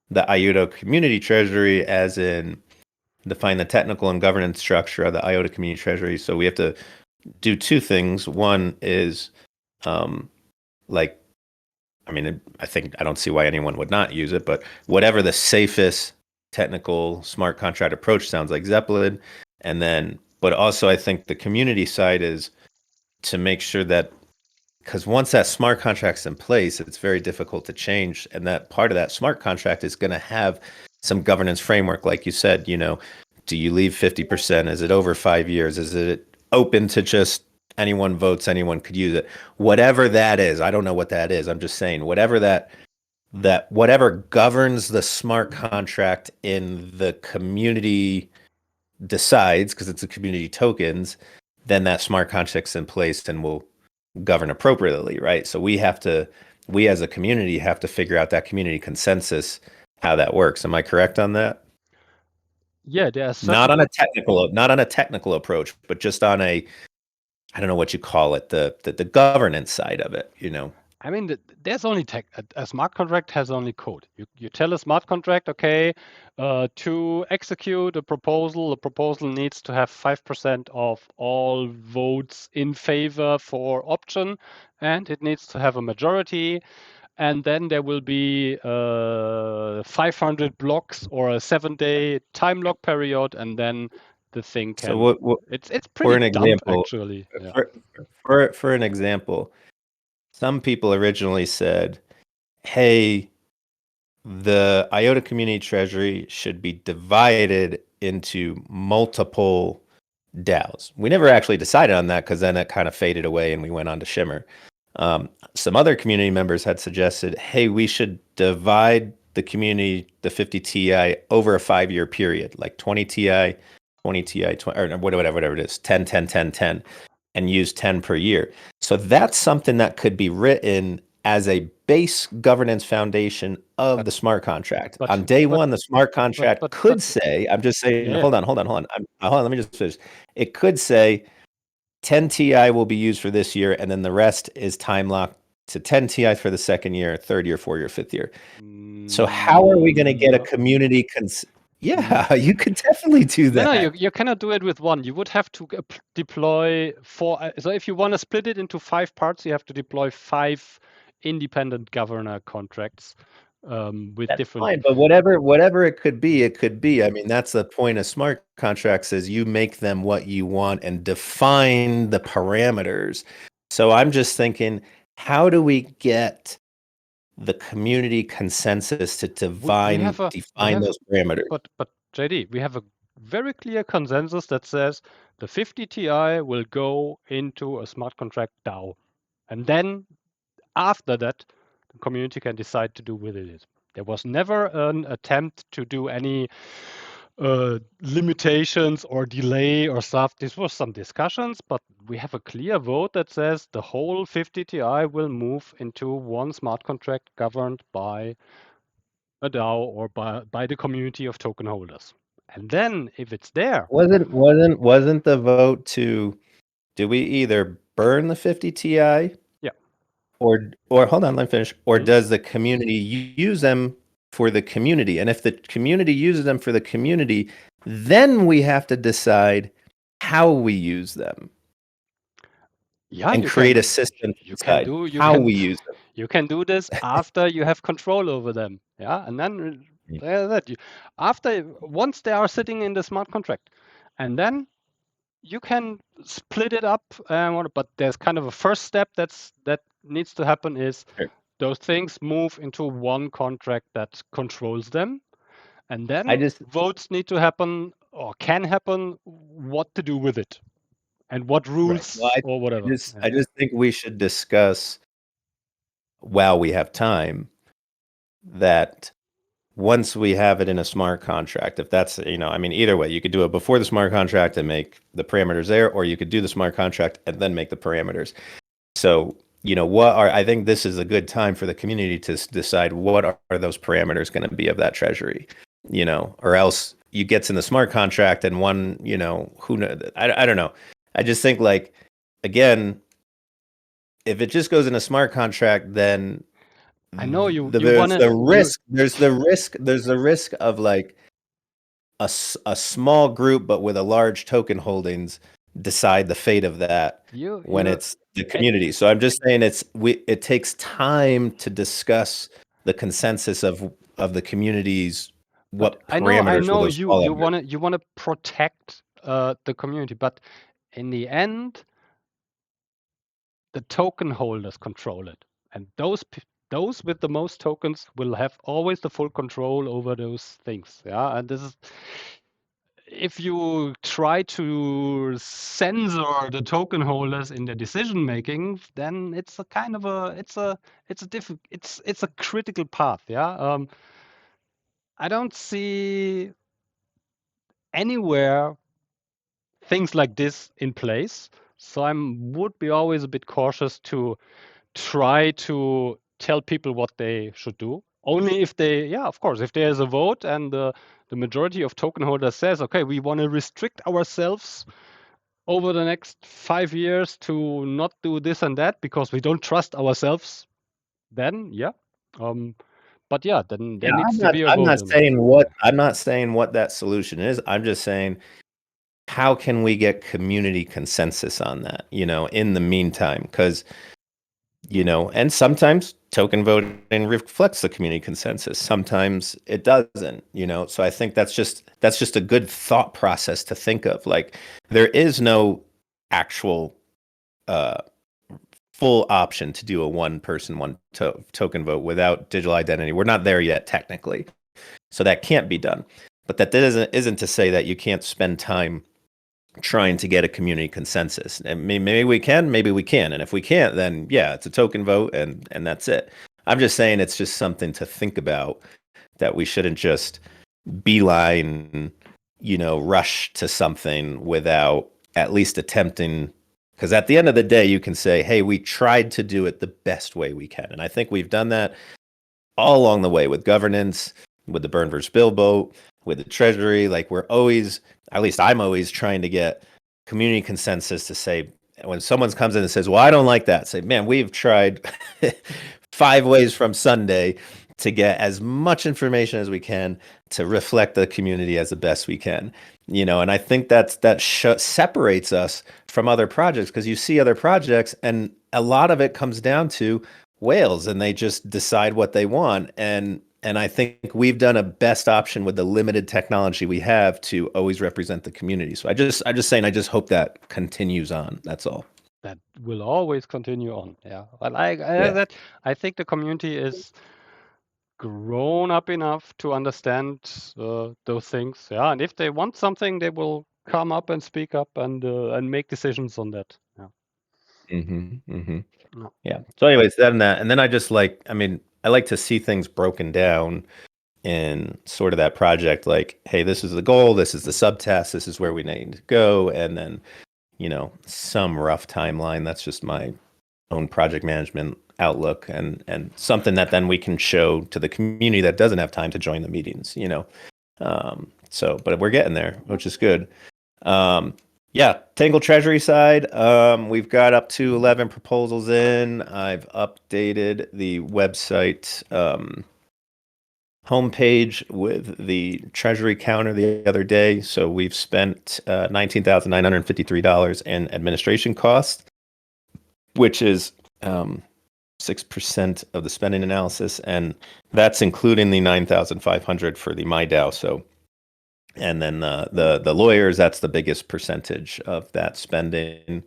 the IOTA community treasury, as in define the technical and governance structure of the IOTA community treasury. So we have to do two things. One is, like, I mean, I don't see why anyone would not use it, but whatever the safest technical smart contract approach sounds like Zeppelin. And then, but also I think the community side is to make sure that, because once that smart contract's in place, it's very difficult to change. And that part of that smart contract is going to have some governance framework. Like you said, you know, do you leave 50%? Is it over 5 years? Is it open to just anyone votes, anyone could use it? Whatever that is, I don't know what that is. I'm just saying, whatever whatever governs the smart contract in the community decides, because it's a community tokens, then that smart contract's in place and will govern appropriately, right? So we as a community have to figure out that community consensus, how that works. Am I correct on that? Yeah, there are Not certain. on a technical approach, but just on a, I don't know what you call it, the governance side of it, you know. I mean, there's only tech. A smart contract has only code. You tell a smart contract, okay, to execute a proposal, the proposal needs to have 5% of all votes in favor for option, and it needs to have a majority. And then there will be 500 blocks or a 7-day time lock period, and then the thing So can. It's for pretty an dumb example, actually. Yeah. for an example, some people originally said, hey, the IOTA community treasury should be divided into multiple DAOs. We never actually decided on that because then it kind of faded away and we went on to Shimmer. Some other community members had suggested, hey, we should divide the community, the 50 TI, over a 5-year period, like 20 TI, 20 TI, 20, or whatever it is, 10, 10, 10, 10, and use 10 per year. So that's something that could be written as a base governance foundation of the smart contract. On day one, the smart contract could say, I'm just saying, hold on. Hold on, let me just finish. It could say 10 TI will be used for this year, and then the rest is time locked to 10 TI for the second year, third year, fourth year, fifth year. So how are we going to get a community Yeah, you could definitely do that. No, you cannot do it with one. You would have to deploy 4. So if you want to split it into 5 parts, you have to deploy 5 independent governor contracts. with That's different. fine, but whatever it could be, it could be. I mean, that's the point of smart contracts is you make them what you want and define the parameters. So I'm just thinking, how do we get the community consensus to We define have a we define have, those parameters? but JD, we have a very clear consensus that says the 50 Ti will go into a smart contract DAO, and then after that, the community can decide to do with it. There was never an attempt to do any limitations or delay or stuff. This was some discussions, but we have a clear vote that says the whole 50 Ti will move into one smart contract governed by a DAO or by the community of token holders. And then if it's there, Wasn't the vote to do we either burn the 50 Ti yeah, or hold on, let me finish. Or Mhm. does the community use them for the community? And if the community uses them for the community, then we have to decide how we use them yeah, and you can create a system to you can decide do you how can we use them. you can do this after you have control over them. Yeah, and then that you, after once they are sitting in the smart contract, and then you can split it up. But there's kind of a first step that needs to happen is Sure. those things move into one contract that controls them, and I then just votes need to happen or can happen what to do with it and what right. Well, rules or whatever. I just think we should discuss while we have time that once we have it in a smart contract, if that's, I mean, either way, you could do it before the smart contract and make the parameters there, or you could do the smart contract and then make the parameters. So, I think this is a good time for the community to decide what are those parameters going to be of that treasury, or else you gets in the smart contract and one, who knows? I don't know. I just think like, again, if it just goes in a smart contract, then I know you there's wanna the you risk, there's the risk of like a small group, but with a large token holdings decide the fate of that when you it's the eh, community. So I'm just saying it takes time to discuss the consensus of the communities, but what I parameters will know those fall under. you wanna protect the community, but in the end, the token holders control it, and those with the most tokens will have always the full control over those things. Yeah, and this is if you try to censor the token holders in their decision making, then it's a kind of a it's a critical path. Yeah, I don't see anywhere things like this in place, so I would be always a bit cautious to try to tell people what they should do. Only if they, yeah, of course, if there's a vote and the majority of token holders says, okay, we want to restrict ourselves over the next 5 years to not do this and that because we don't trust ourselves, then yeah. Um, but yeah, then there Yeah, needs to be a vote on it. I'm not saying what that solution is. I'm just saying how can we get community consensus on that, in the meantime? Because and sometimes token voting reflects the community consensus. Sometimes it doesn't, So I think that's just a good thought process to think of. Like there is no actual full option to do a one person, one token vote without digital identity. We're not there yet technically. So that can't be done. But that isn't to say that you can't spend time trying to get a community consensus. And maybe we can, maybe we can. And if we can't, then yeah, it's a token vote and that's it. I'm just saying it's just something to think about, that we shouldn't just beeline, rush to something without at least attempting. Because at the end of the day, you can say, hey, we tried to do it the best way we can. And I think we've done that all along the way with governance, with the burn versus bill vote, with the treasury. Like we're always, at least I'm always trying to get community consensus to say, when someone comes in and says, well, I don't like that, say, man, we've tried 5 ways from Sunday to get as much information as we can to reflect the community as the best we can. And I think that separates us from other projects, because you see other projects and a lot of it comes down to whales and they just decide what they want. And And I think we've done a best option with the limited technology we have to always represent the community. So I'm just saying, I just hope that continues on. That's all. That will always continue on. Yeah. But Yeah. I think the community is grown up enough to understand those things. Yeah. And if they want something, they will come up and speak up and make decisions on that. Yeah. No. Yeah. So anyways, then that, and then I just I mean, I like to see things broken down in sort of that project, like, hey, this is the goal, this is the subtask, this is where we need to go, and then, some rough timeline. That's just my own project management outlook, and something that then we can show to the community that doesn't have time to join the meetings, So, but we're getting there, which is good. Yeah, Tangle Treasury side, we've got up to 11 proposals in. I've updated the website homepage with the Treasury counter the other day. So we've spent $19,953 in administration costs, which is 6% of the spending analysis, and that's including the 9,500 for the MyDAO. So, and then the lawyers, that's the biggest percentage of that spending.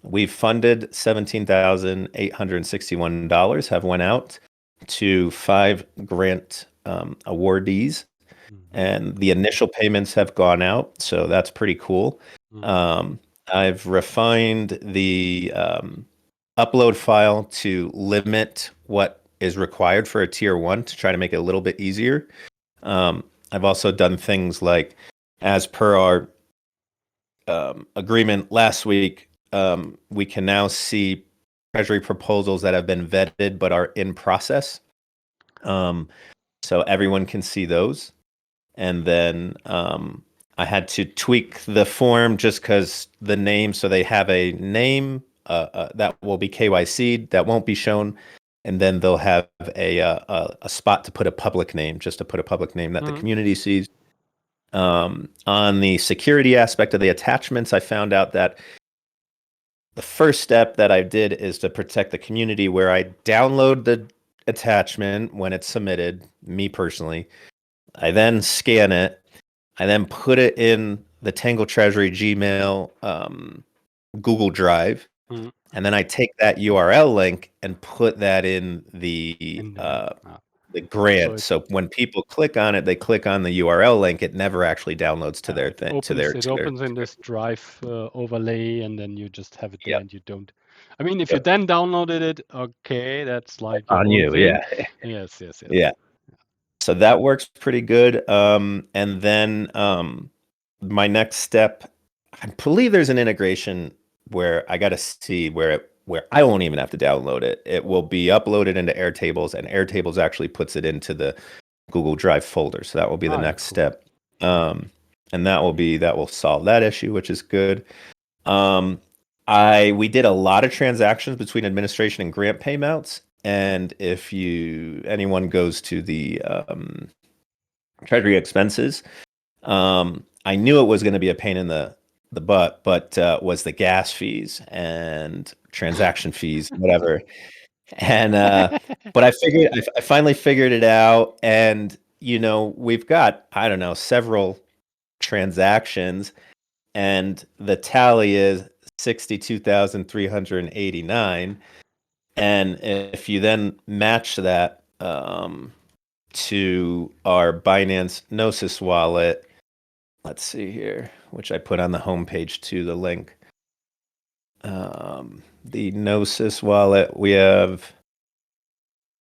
We've funded $17,861 have went out to 5 grant awardees, and the initial payments have gone out, so that's pretty cool. I've refined the upload file to limit what is required for a tier 1 to try to make it a little bit easier. I've also done things like, as per our agreement last week, we can now see Treasury proposals that have been vetted but are in process. So everyone can see those. And then I had to tweak the form just because the name, so they have a name that will be KYC'd, that won't be shown. And then they'll have a spot to put a public name, just to put a public name that the community sees. On the security aspect of the attachments, I found out that the first step that I did is to protect the community, where I download the attachment when it's submitted, me personally. I then scan it. I then put it in the Tangle Treasury Gmail Google Drive. And then I take that URL link and put that in the grant. So when people click on it, they click on the URL link. It never actually downloads to their thing. It opens in this Drive overlay, and then you just have it there, and you don't. I mean, if you then downloaded it, okay, that's like your on own you, thing. yeah. Yes. Yeah. So that works pretty good. And then my next step, I believe there's an integration where I got to see where I won't even have to download it. It will be uploaded into Airtables, and Airtables actually puts it into the Google Drive folder. So that will be the next step. And that will solve that issue, which is good. We did a lot of transactions between administration and grant payments. And if anyone goes to the Treasury expenses, I knew it was going to be a pain in the butt, but was the gas fees and transaction fees, whatever. And but I finally figured it out, and we've got, I don't know, several transactions, and the tally is 62,389. And if you then match that to our Binance Gnosis wallet, let's see here, which I put on the homepage to the link. The Gnosis wallet, we have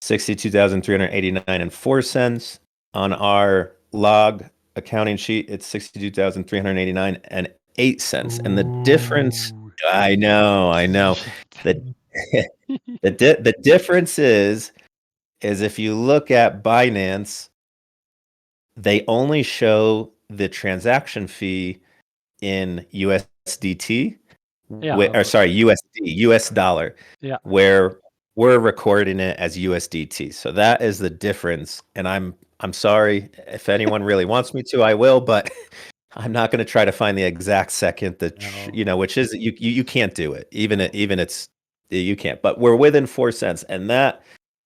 62,389.04 on our log accounting sheet. It's 62,389.08, and the difference. I know. The difference is if you look at Binance, they only show the transaction fee in USDT, US dollar, where we're recording it as USDT. So that is the difference. And I'm sorry, if anyone really wants me to, I will, but I'm not going to try to find the exact second which is you can't do it. Even you can't. But we're within 4 cents, and that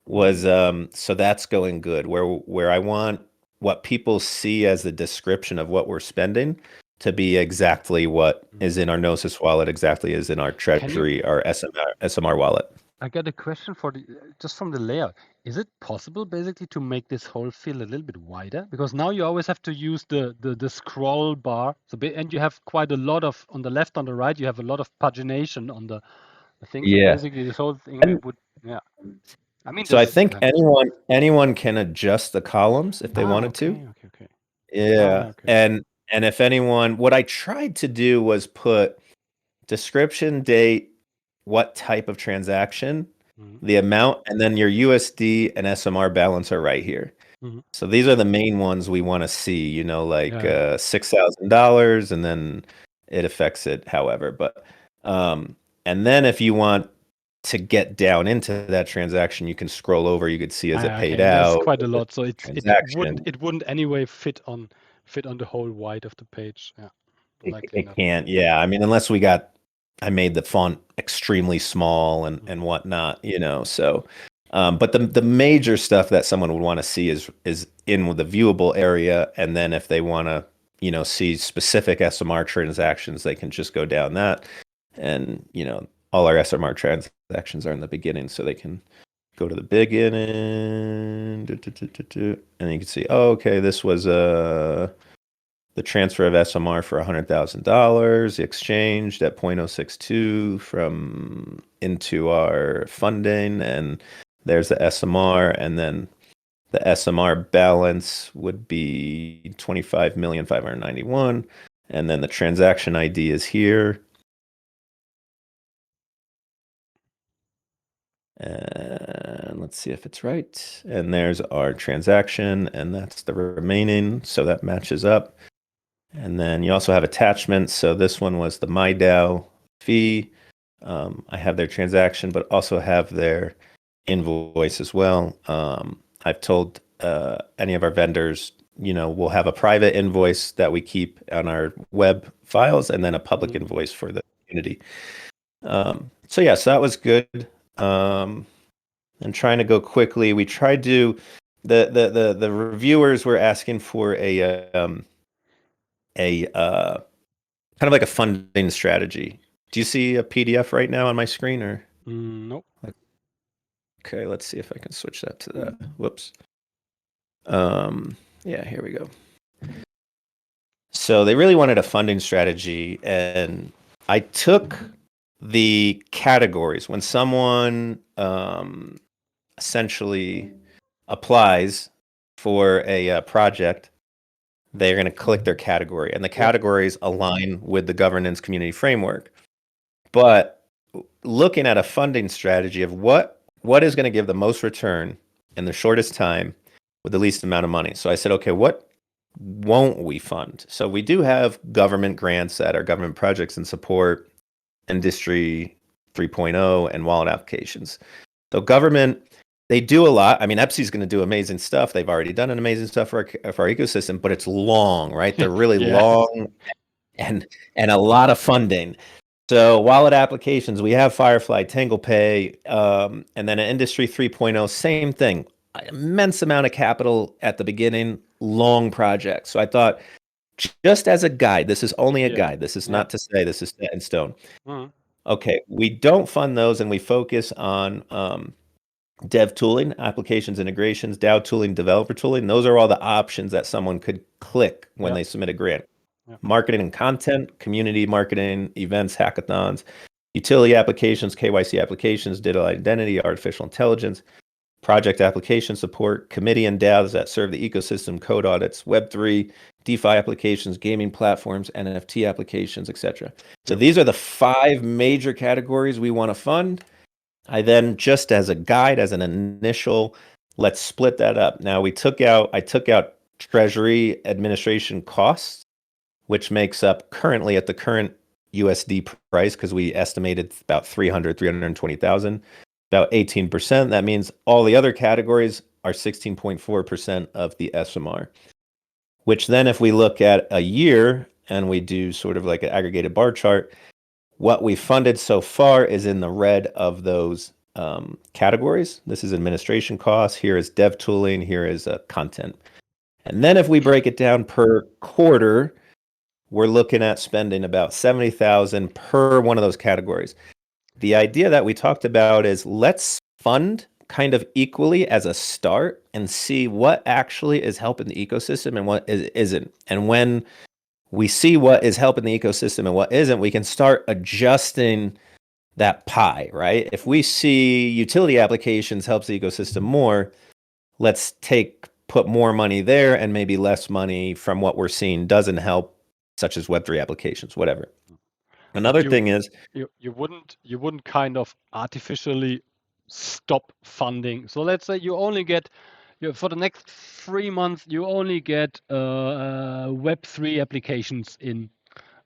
was so that's going good. Where I want what people see as the description of what we're spending to be exactly what is in our Gnosis wallet, exactly is in our treasury, our SMR wallet. I got a question for just from the layout. Is it possible basically to make this whole field a little bit wider? Because now you always have to use the scroll bar. And you have quite a lot of on the left, on the right, you have a lot of pagination on the thing. So Yeah. basically this whole thing would, yeah. I mean, So I this, think anyone can adjust the columns if they wanted to. okay. Yeah. Okay. And if anyone, what I tried to do was put description, date, what type of transaction, the amount, and then your USD and SMR balance are right here. So these are the main ones we want to see, like $6,000, and then it affects it however. But and then if you want to get down into that transaction, you can scroll over. You could see, is it paid out? There's quite a lot, so it transaction. wouldn't anyway fit on the whole width of the page. Yeah, likely It not. can't. Yeah, I mean, unless I made the font extremely small and whatnot, So, but the major stuff that someone would want to see is in the viewable area, and then if they want to, see specific SMR transactions, they can just go down that, and all our SMR transactions are in the beginning, so they can go to the beginning, and you can see, oh, okay, this was the transfer of SMR for $100,000 exchanged at 0.062 from into our funding, and there's the SMR, and then the SMR balance would be 25,591,000, and then the transaction ID is here. And let's see if it's right. And there's our transaction, and that's the remaining, so that matches up. And then you also have attachments. So this one was the MyDAO fee. I have their transaction, but also have their invoice as well. I've told any of our vendors, we'll have a private invoice that we keep on our web files, and then a public invoice for the community. So that was good. And trying to go quickly, we tried to. The reviewers were asking for a kind of like a funding strategy. Do you see a PDF right now on my screen, or? Nope. Okay, let's see if I can switch that to that. Whoops. Yeah, here we go. So they really wanted a funding strategy, and I took the categories when someone essentially applies for a project. They're going to click their category, and the categories align with the governance community framework. But looking at a funding strategy of what is going to give the most return in the shortest time with the least amount of money. So I said, okay, what won't we fund? So we do have government grants that are government projects and support Industry 3.0 and wallet applications. So government, they do a lot. I mean, EPSI's going to do amazing stuff. They've already done an amazing stuff for our ecosystem, but it's long, right? They're really long and a lot of funding. So wallet applications, we have Firefly, TanglePay, and then an Industry 3.0, same thing. Immense amount of capital at the beginning, long projects. So I thought, just as a guide, this is only a guide. This is not to say this is set in stone. Okay, we don't fund those, and we focus on dev tooling, applications integrations, DAO tooling, developer tooling. Those are all the options that someone could click when they submit a grant. Marketing and content, community marketing, events, hackathons, utility applications, KYC applications, digital identity, artificial intelligence, project application support, committee and DAOs that serve the ecosystem, code audits, Web3, DeFi applications, gaming platforms, NFT applications, etc. So these are the 5 major categories we want to fund. I then, just as a guide, as an initial, let's split that up. Now I took out treasury administration costs, which makes up currently at the current USD price, because we estimated about 320,000, about 18%. That means all the other categories are 16.4% of the SMR, which then if we look at a year and we do sort of like an aggregated bar chart, what we funded so far is in the red of those categories. This is administration costs. Here is dev tooling. Here is content. And then if we break it down per quarter, we're looking at spending about 70,000 per one of those categories. The idea that we talked about is let's fund kind of equally as a start and see what actually is helping the ecosystem and what isn't. And when we see what is helping the ecosystem and what isn't, we can start adjusting that pie, right? If we see utility applications helps the ecosystem more, let's put more money there, and maybe less money from what we're seeing doesn't help, such as Web3 applications, whatever. Another thing is you wouldn't kind of artificially stop funding. So let's say you only get for the next 3 months you only get Web3 applications in,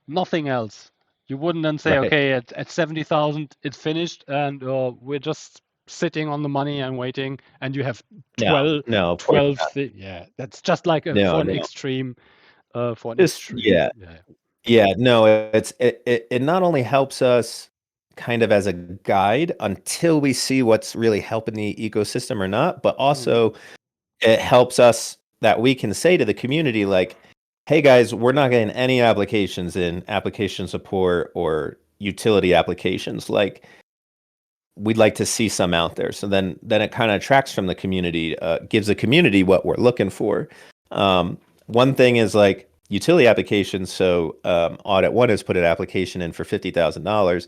nothing else. You wouldn't then say, right. okay, at 70,000 it's finished, and we're just sitting on the money and waiting, and you have 12, No, of course not. yeah, that's just like No, for an no. extreme, for an Just extreme, yeah. No, it not only helps us kind of as a guide until we see what's really helping the ecosystem or not, but also it helps us that we can say to the community, like, hey guys, we're not getting any applications in application support or utility applications. Like, we'd like to see some out there. So then it kind of attracts from the community, gives the community what we're looking for. One thing is like utility applications. So Audit One has put an application in for $50,000,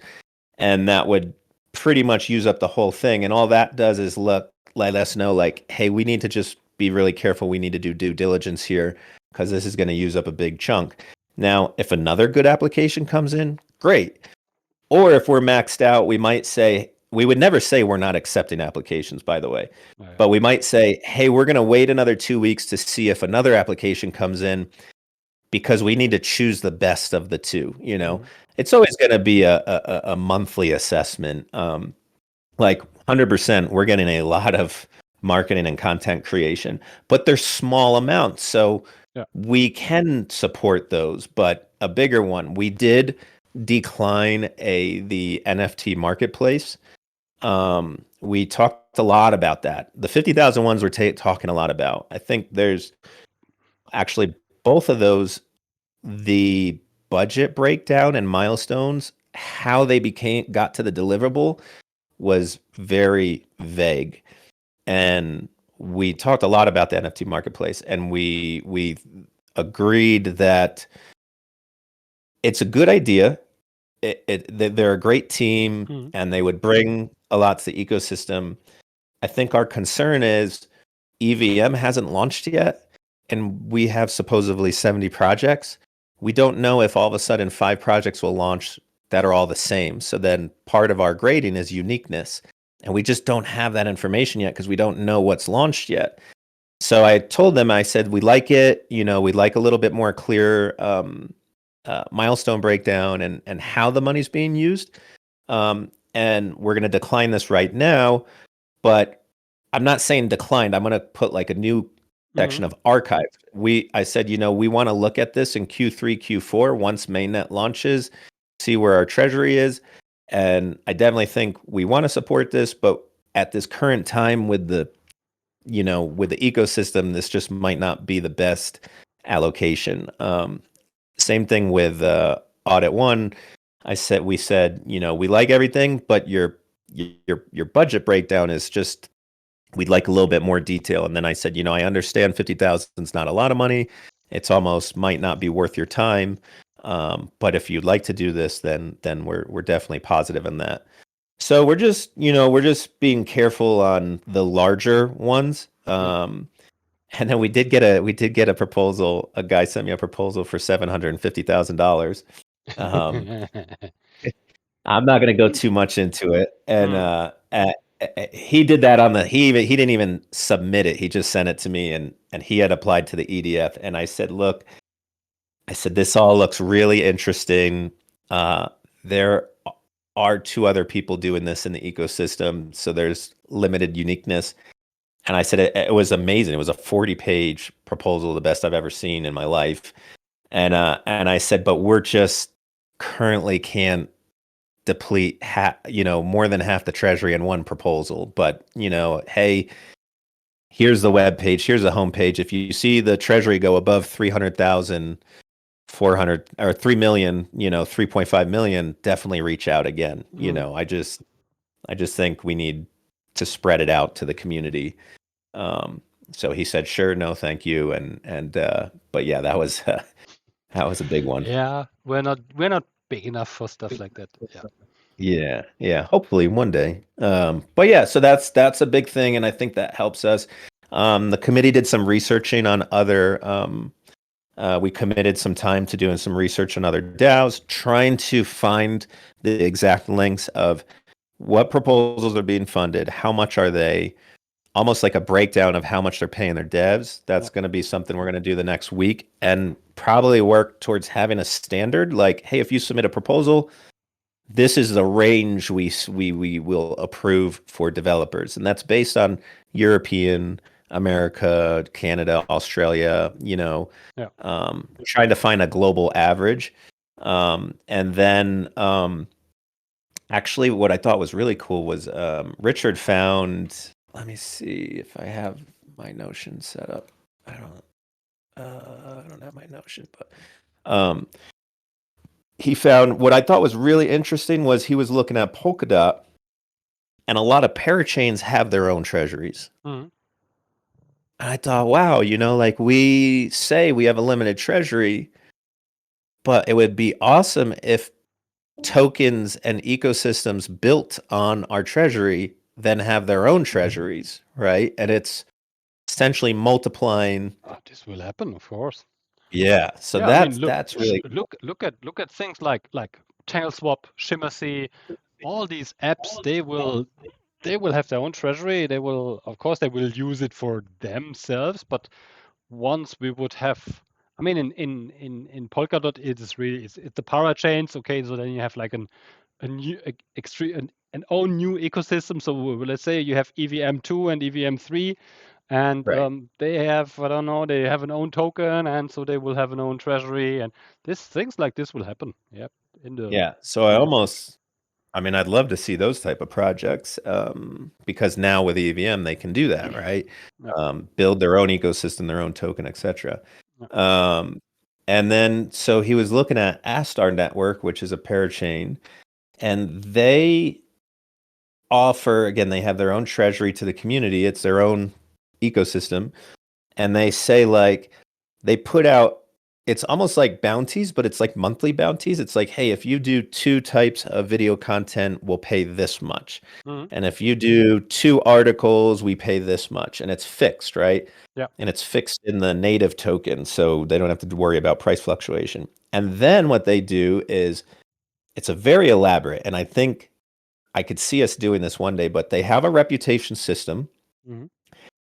and that would pretty much use up the whole thing. And all that does is let us know, like, hey, we need to just be really careful. We need to do due diligence here because this is going to use up a big chunk. Now, if another good application comes in, great. Or if we're maxed out, we might say, we would never say we're not accepting applications, by the way, but we might say, hey, we're going to wait another 2 weeks to see if another application comes in because we need to choose the best of the two. You know, it's always going to be a monthly assessment. Like 100%, we're getting a lot of marketing and content creation, but they're small amounts. So we can support those, but a bigger one, we did decline the NFT marketplace. We talked a lot about that. The 50,000 ones we're talking a lot about. I think there's actually both of those, the budget breakdown and milestones, how they got to the deliverable was very vague. And we talked a lot about the NFT marketplace, and we agreed that it's a good idea. They're a great team, and they would bring a lot to the ecosystem. I think our concern is EVM hasn't launched yet, and we have supposedly 70 projects. We don't know if all of a sudden 5 projects will launch that are all the same. So then part of our grading is uniqueness, and we just don't have that information yet because we don't know what's launched yet. So I told them, I said, we like it. You know, we'd like a little bit more clear milestone breakdown and how the money's being used. And we're going to decline this right now, but I'm not saying declined. I'm going to put like a new section of archive. I said, you know, we want to look at this in Q3, Q4 once mainnet launches, see where our treasury is. And I definitely think we want to support this, but at this current time with the ecosystem, this just might not be the best allocation. Same thing with Audit One. We said, you know, we like everything, but your budget breakdown is just, we'd like a little bit more detail. And then I said, you know, I understand 50,000 is not a lot of money. It's almost might not be worth your time. But if you'd like to do this, then we're definitely positive in that. So we're just being careful on the larger ones. And then we did get a proposal. A guy sent me a proposal for $750,000. I'm not going to go too much into it. And he did that he didn't even submit it. He just sent it to me, and he had applied to the EDF. And I said, look, this all looks really interesting. There are 2 other people doing this in the ecosystem, so there's limited uniqueness. And I said it was amazing. It was a 40-page proposal, the best I've ever seen in my life. And I said, but we're just currently can't deplete more than half the treasury in one proposal, but hey, here's the web page, here's the homepage. If you see the treasury go above 300,000, 400 or 3 million, 3.5 million, definitely reach out again. I just think we need to spread it out to the community. So he said, sure, no, thank you. But yeah, that was a big one. Yeah, we're not big enough for stuff like that. Yeah. Yeah. Hopefully one day. But yeah, so that's a big thing, and I think that helps us. The committee did some researching on other. We committed some time to doing some research on other DAOs, trying to find the exact links of what proposals are being funded, how much are they, almost like a breakdown of how much they're paying their devs. That's going to be something we're going to do the next week, and probably work towards having a standard like, hey, if you submit a proposal, this is the range we will approve for developers, and that's based on European, America, Canada, Australia, trying to find a global average. And then actually what I thought was really cool was Richard found, let me see if I have my Notion set up. I don't have my Notion, but he found what I thought was really interesting was he was looking at Polkadot, and a lot of parachains have their own treasuries. Mm-hmm. And I thought, wow, like we say we have a limited treasury, but it would be awesome if tokens and ecosystems built on our treasury then have their own treasuries, right? And it's essentially multiplying. This will happen, of course. Yeah, so I mean, that's really look at things like TangleSwap, Shimmer, all these apps. They will have their own treasury. They will, of course, they will use it for themselves. But once we would have, I mean, in Polkadot, it is really it's the parachains. Okay, so then you have like a new extreme an own new ecosystem. So let's say you have EVM2 and EVM3. And right. they have, I don't know, they have an own token, and so they will have an own treasury, and things like this will happen. Yep. So I'd love to see those type of projects, because now with EVM they can do that, right? Build their own ecosystem, their own token, etc. And then so he was looking at Astar Network, which is a parachain, and they offer, again, they have their own treasury to the community. It's their own ecosystem, and they say like they put out, it's almost like bounties, but it's like monthly bounties. It's like, hey, if you do 2 types of video content, we'll pay this much. Mm-hmm. And if you do 2 articles, we pay this much. And it's fixed, right? Yeah. And it's fixed in the native token, so they don't have to worry about price fluctuation. And then what they do is, it's a very elaborate, and I think I could see us doing this one day, but they have a reputation system. Mm-hmm.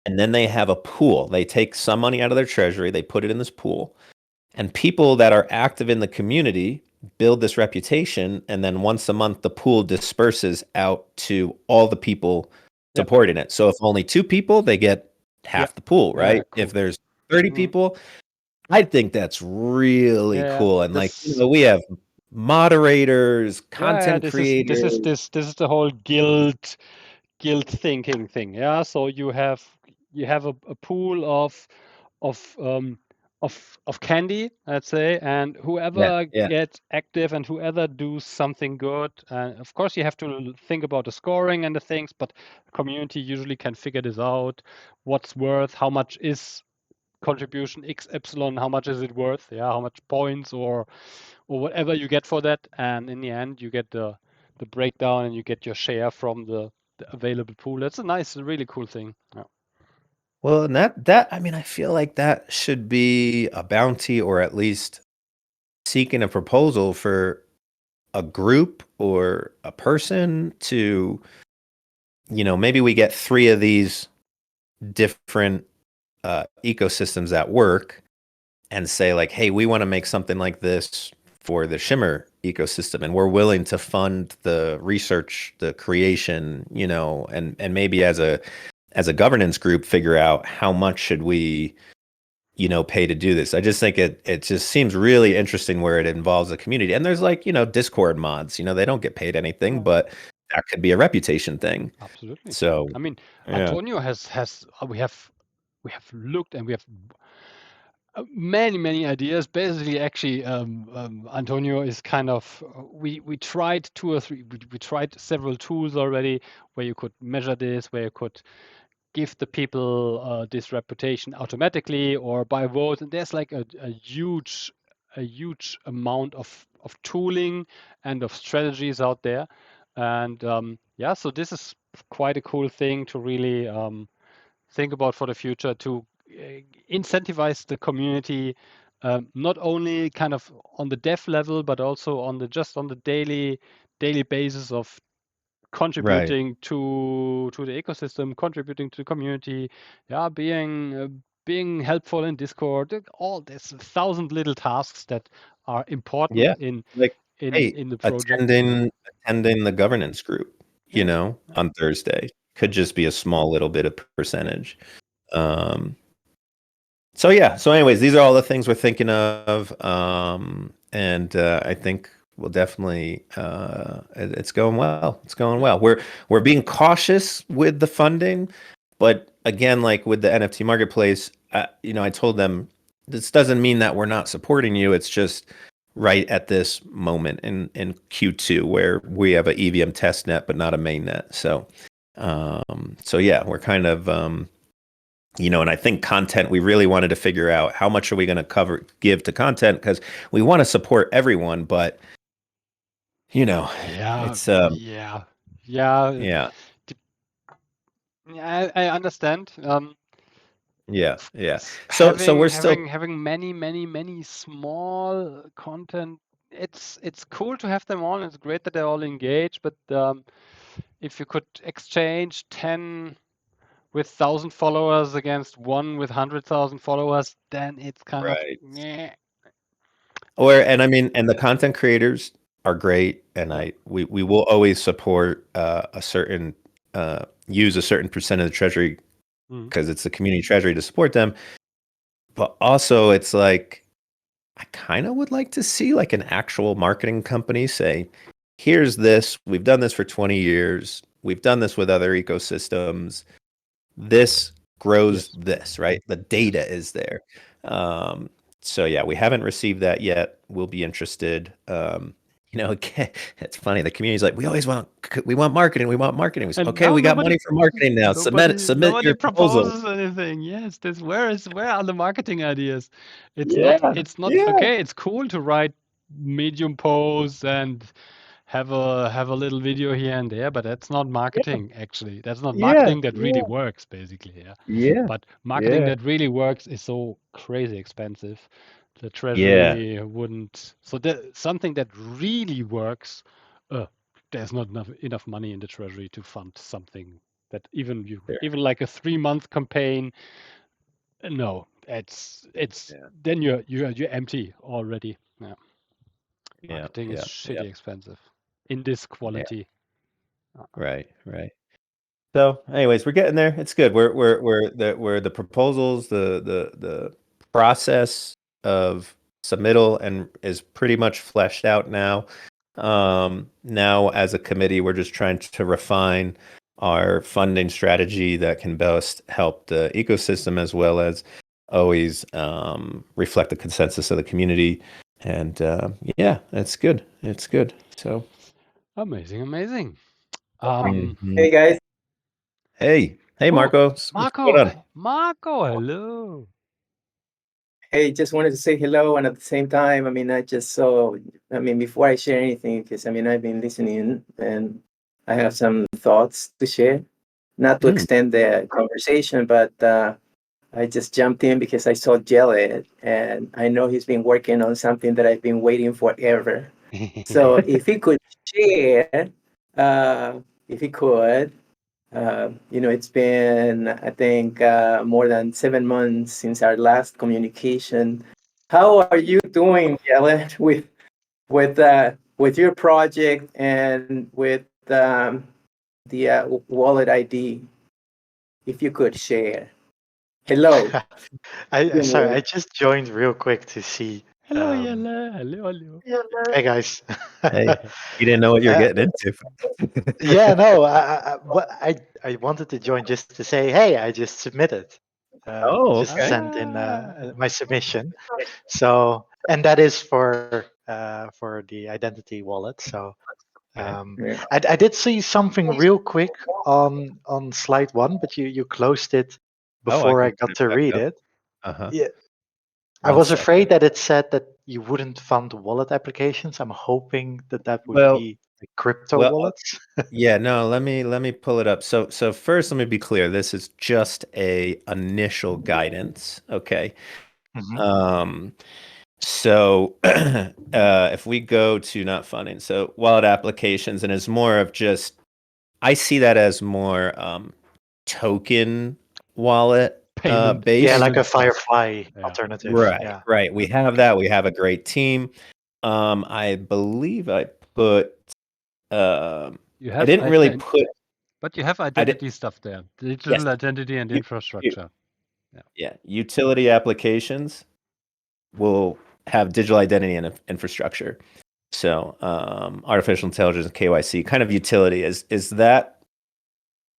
And then they have a pool. They take some money out of their treasury, they put it in this pool. And people that are active in the community build this reputation, and then once a month the pool disperses out to all the people supporting it. So if only 2 people, they get half the pool, right? Cool. If there's 30 people, I think that's really cool. And we have moderators, content creators. This is the whole guild thinking thing. Yeah. So you have a pool of candy, let's say, and whoever gets active and whoever does something good, and of course you have to think about the scoring and the things, but the community usually can figure this out, what's worth, how much is contribution X epsilon, how much is it worth, how much points or whatever you get for that, and in the end you get the breakdown and you get your share from the available pool. That's a really cool thing. Well, and that I mean, I feel like that should be a bounty, or at least seeking a proposal for a group or a person to, maybe we get 3 of these different ecosystems at work and say like, hey, we want to make something like this for the Shimmer ecosystem, and we're willing to fund the research, the creation, and maybe as a governance group figure out how much should we pay to do this. I just think it just seems really interesting where it involves the community. And there's like, Discord mods, they don't get paid anything, but that could be a reputation thing. Absolutely. So, I mean, yeah. Antonio has we have looked and we have many ideas. Basically, actually, Antonio is kind of we tried two or three. We tried several tools already where you could measure this, where you could give the people this reputation automatically or by vote. And there's like a huge amount of tooling and of strategies out there. And yeah, so this is quite a cool thing to really think about for the future to incentivize the community, not only kind of on the dev level, but also on the just on the daily basis of Right. contributing to the ecosystem, contributing to the community, yeah, being helpful in Discord. All there's 1,000 little tasks that are important Yeah. Like, hey, in the project. attending the governance group, Yeah. on Thursday could just be a small little bit of percentage. So yeah. So anyways, these are all the things we're thinking of. And I think we'll definitely it's going well. It's going well. We're being cautious with the funding, but again, like with the NFT marketplace, I told them this doesn't mean that we're not supporting you. It's just right at this moment in Q2 where we have a EVM test net but not a main net. So yeah, we're kind of and I think content, we really wanted to figure out how much are we going to give to content because we want to support everyone, but Yeah, it's yeah, yeah, I understand. yeah. So we're still Having many small content. It's cool to have them all. It's great that they're all engaged, but if you could exchange 10 with 1,000 followers against one with 100,000 followers, then it's kind of right. meh. And I mean, and the content creators are great, and Yeah. we will always support a certain use a certain percent of the treasury Mhm. because it's the community treasury to support them. But also, it's like I kind of would like to see like an actual marketing company say, "Here's this. We've done this for 20 years. We've done this with other ecosystems. This grows Yes. this, right? The data Yes. is there." Um, so yeah, we haven't received that yet. We'll be interested. It's funny. The community's like, we want marketing. We want marketing. We say, And okay, now we got money for marketing now. Submit nobody your proposal. proposes anything. Yes, this where are the marketing ideas? Yeah, It's not yeah, okay. It's cool to write medium posts and have a little video here and there, but that's not yeah, marketing actually. That's not yeah, marketing that really yeah, works basically, yeah. yeah, But marketing yeah, that really works is so crazy expensive. The yeah. treasury wouldn't. So that something that really works, uh, there's not enough money in the treasury to fund something that There. even like a 3-month campaign. No, it's Yeah, then you're empty already. Yeah. yeah, Marketing is yeah, yeah, shitty expensive in this yeah. quality. Uh-uh. Right, right. So, anyways, we're getting there. It's good. We're the proposals, the process of submittal and is pretty much fleshed out now. Now as a committee, we're just trying to refine our funding strategy that can best help the ecosystem as well as always reflect the consensus of the community. And yeah, it's good. It's good. So, Amazing, amazing. mhm. Hey guys. Hey, Oh, Marco, what's going on? Marco, hello. Hey, just wanted to say hello, and at the same time, I just saw, before I share anything, because I've been listening and I have some thoughts to share, not to Mm. extend the conversation, but I just jumped in because I saw Jelly, and I know he's been working on something that I've been waiting forever. So if he could share, uh, if he could, it's been, I think, more than 7 months since our last communication. How are you doing, Yellen, with your project and with the wallet ID? If you could share. Hello. Sorry, I just joined real quick to see. Hello, Yella. Hello. Hey guys. Hey, you didn't know what you're Uh, getting into. yeah, no. I wanted to join just to say, hey, I just submitted. Oh, Just okay. sent in my submission. So, and that is for the identity wallet. So, Okay. Yeah. I did see something real quick on slide 1, but you closed it Oh, I before can I put got it to back read up. it. Uh-huh. Yeah, I One was afraid second. that it said that you wouldn't fund wallet applications. I'm hoping that that would Well, be like crypto well, wallets. yeah, no, let me pull it up. So first let me be clear. This is just a initial guidance. Okay. Mhm. Um, so if we go to not funding, so wallet applications, and it's more of just I see that as more token wallet Payment, Yeah, based. like payment a stuff. Firefly Yeah. alternative. Right, Yeah. right. We have that. We have a great team. I believe I put You I have didn't really put but you have I did identity stuff there. yes. Digital identity and You, you, infrastructure. Yeah. yeah, utility applications will have digital identity and infrastructure. So, artificial intelligence, KYC, kind of utility. Is that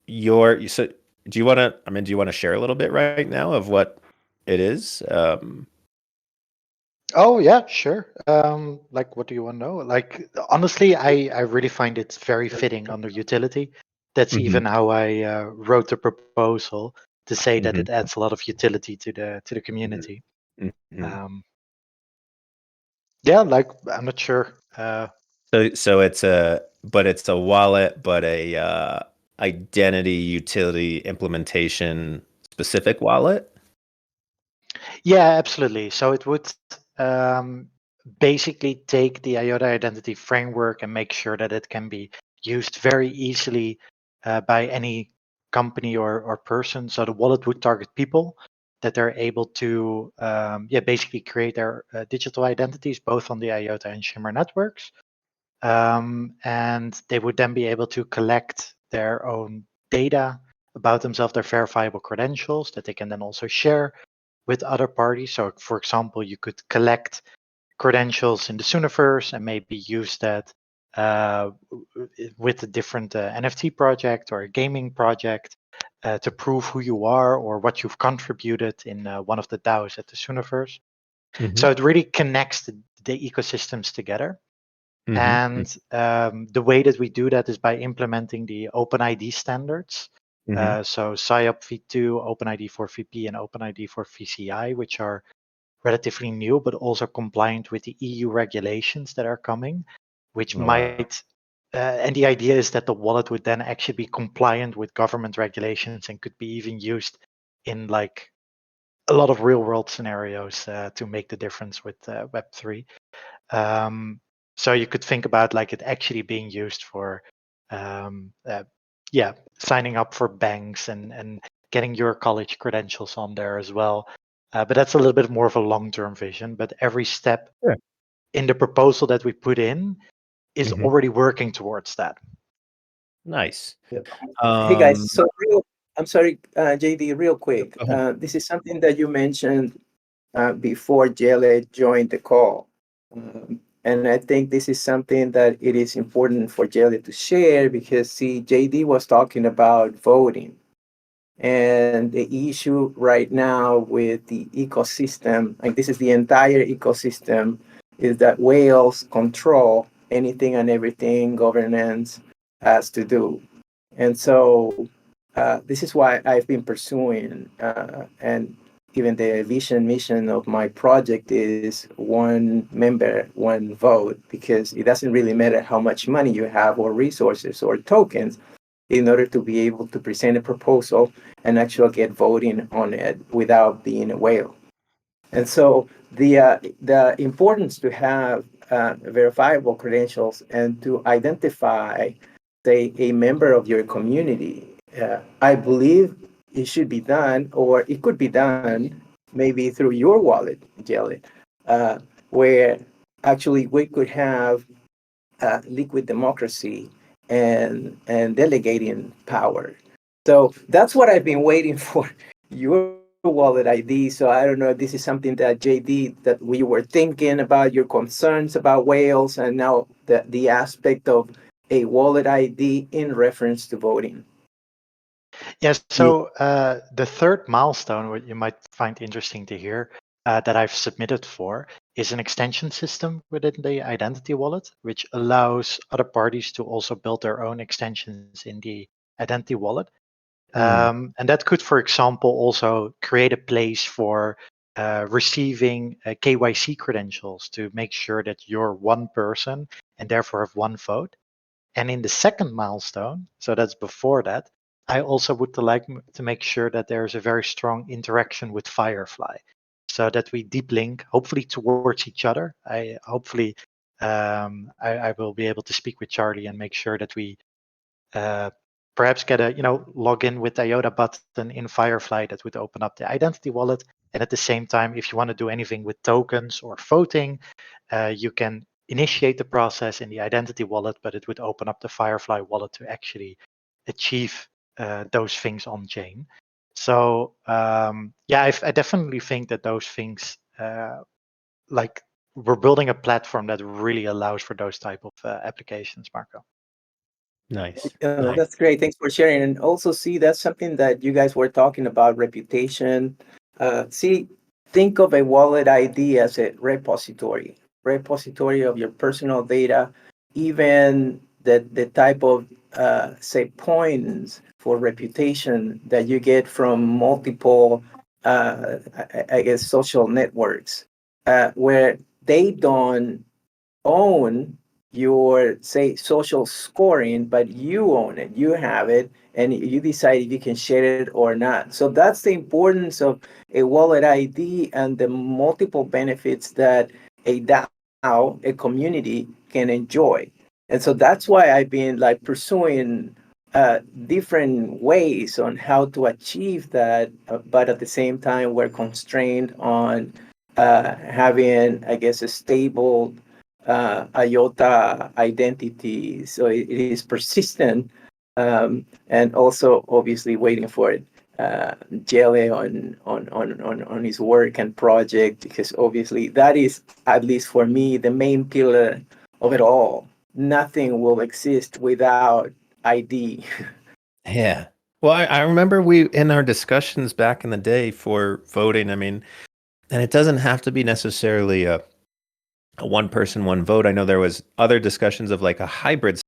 so do you want to, I mean, do you want to share a little bit right now of what it is? Oh yeah, sure. Like, what do you want to know? Like, honestly, I really find it very fitting under utility. That's Mhm, even how I wrote the proposal to say that mhm, it adds a lot of utility to the community. mhm. Um, yeah, like I'm not sure. So it's but it's a wallet, but a identity utility implementation specific wallet. Yeah, absolutely. So it would um, basically take the IOTA identity framework and make sure that it can be used very easily by any company or person. So the wallet would target people that they're able to, basically create their digital identities both on the IOTA and Shimmer networks. And they would then be able to collect their own data about themselves, their verifiable credentials that they can then also share with other parties. So, for example, you could collect credentials in the Sooniverse and maybe use that with a different NFT project or a gaming project to prove who you are or what you've contributed in one of the DAOs at the Sooniverse. Mhm, So it really connects the ecosystems together. mhm, And the way that we do that is by implementing the OpenID standards. mhm. So SIOP v2, OpenID for VP, and OpenID for VCI, which are relatively new, but also compliant with the EU regulations that are coming, which Oh wow. might. And the idea is that the wallet would then actually be compliant with government regulations and could be even used in like a lot of real world scenarios to make the difference with Web3. Um, so you could think about like it actually being used for, um, uh, signing up for banks and getting your college credentials on there as well. But that's a little bit more of a long-term vision. But every step Sure. in the proposal that we put in is Mhm. already working towards that. Nice. Hey guys, Um, so I'm sorry, JD, real quick. go ahead. This is something that you mentioned before Jelle joined the call. And I think this is something that it is important for Jelle to share because, see, JD was talking about voting. And the issue right now with the ecosystem, like this is the entire ecosystem, is that whales control anything and everything governance has to do. And so this is why I've been pursuing, and even the vision mission of my project is one member, one vote, because it doesn't really matter how much money you have or resources or tokens in order to be able to present a proposal and actually get voting on it without being a whale. And so the importance to have verifiable credentials and to identify, say, a member of your community, I believe it should be done, or it could be done maybe through your wallet, Jelly, uh, where actually we could have liquid democracy and delegating power. So that's what I've been waiting for. Your wallet ID. So I don't know if this is something that JD, that we were thinking about your concerns about whales, and now the aspect of a wallet ID in reference to voting. Yes. So the third milestone, what you might find interesting to hear, that I've submitted for, is an extension system within the identity wallet, which allows other parties to also build their own extensions in the identity wallet. And that could, for example, also create a place for receiving KYC credentials to make sure that you're one person and therefore have one vote. And in the second milestone, so that's before that, I also would like to make sure that there's a very strong interaction with Firefly, so that we deep link, hopefully towards each other. I will be able to speak with Charlie and make sure that we perhaps get a login with the IOTA button in Firefly that would open up the identity wallet. And at the same time, if you want to do anything with tokens or voting, you can initiate the process in the identity wallet, but it would open up the Firefly wallet to actually achieve those things on chain. So I definitely think that those things, like, we're building a platform that really allows for those type of applications, Marco. Nice. That's great. Thanks for sharing. And also, see, that's something that you guys were talking about, reputation. Think of a wallet ID as a repository of your personal data, even the type of, say, points for reputation that you get from multiple, I guess, social networks, where they don't own your, say, social scoring, but you own it, you have it, and you decide if you can share it or not. So that's the importance of a wallet ID and the multiple benefits that a DAO, a community, can enjoy. And so that's why I've been like pursuing different ways on how to achieve that, but at the same time we're constrained on having, I guess, a stable IOTA identity, so it is persistent, and also obviously waiting for it. Jelly on his work and project, because obviously that is, at least for me, the main pillar of it all. Nothing will exist without ID. Yeah. Well, I remember we, in our discussions back in the day for voting, I mean, and it doesn't have to be necessarily a one person, one vote. I know there was other discussions of like a hybrid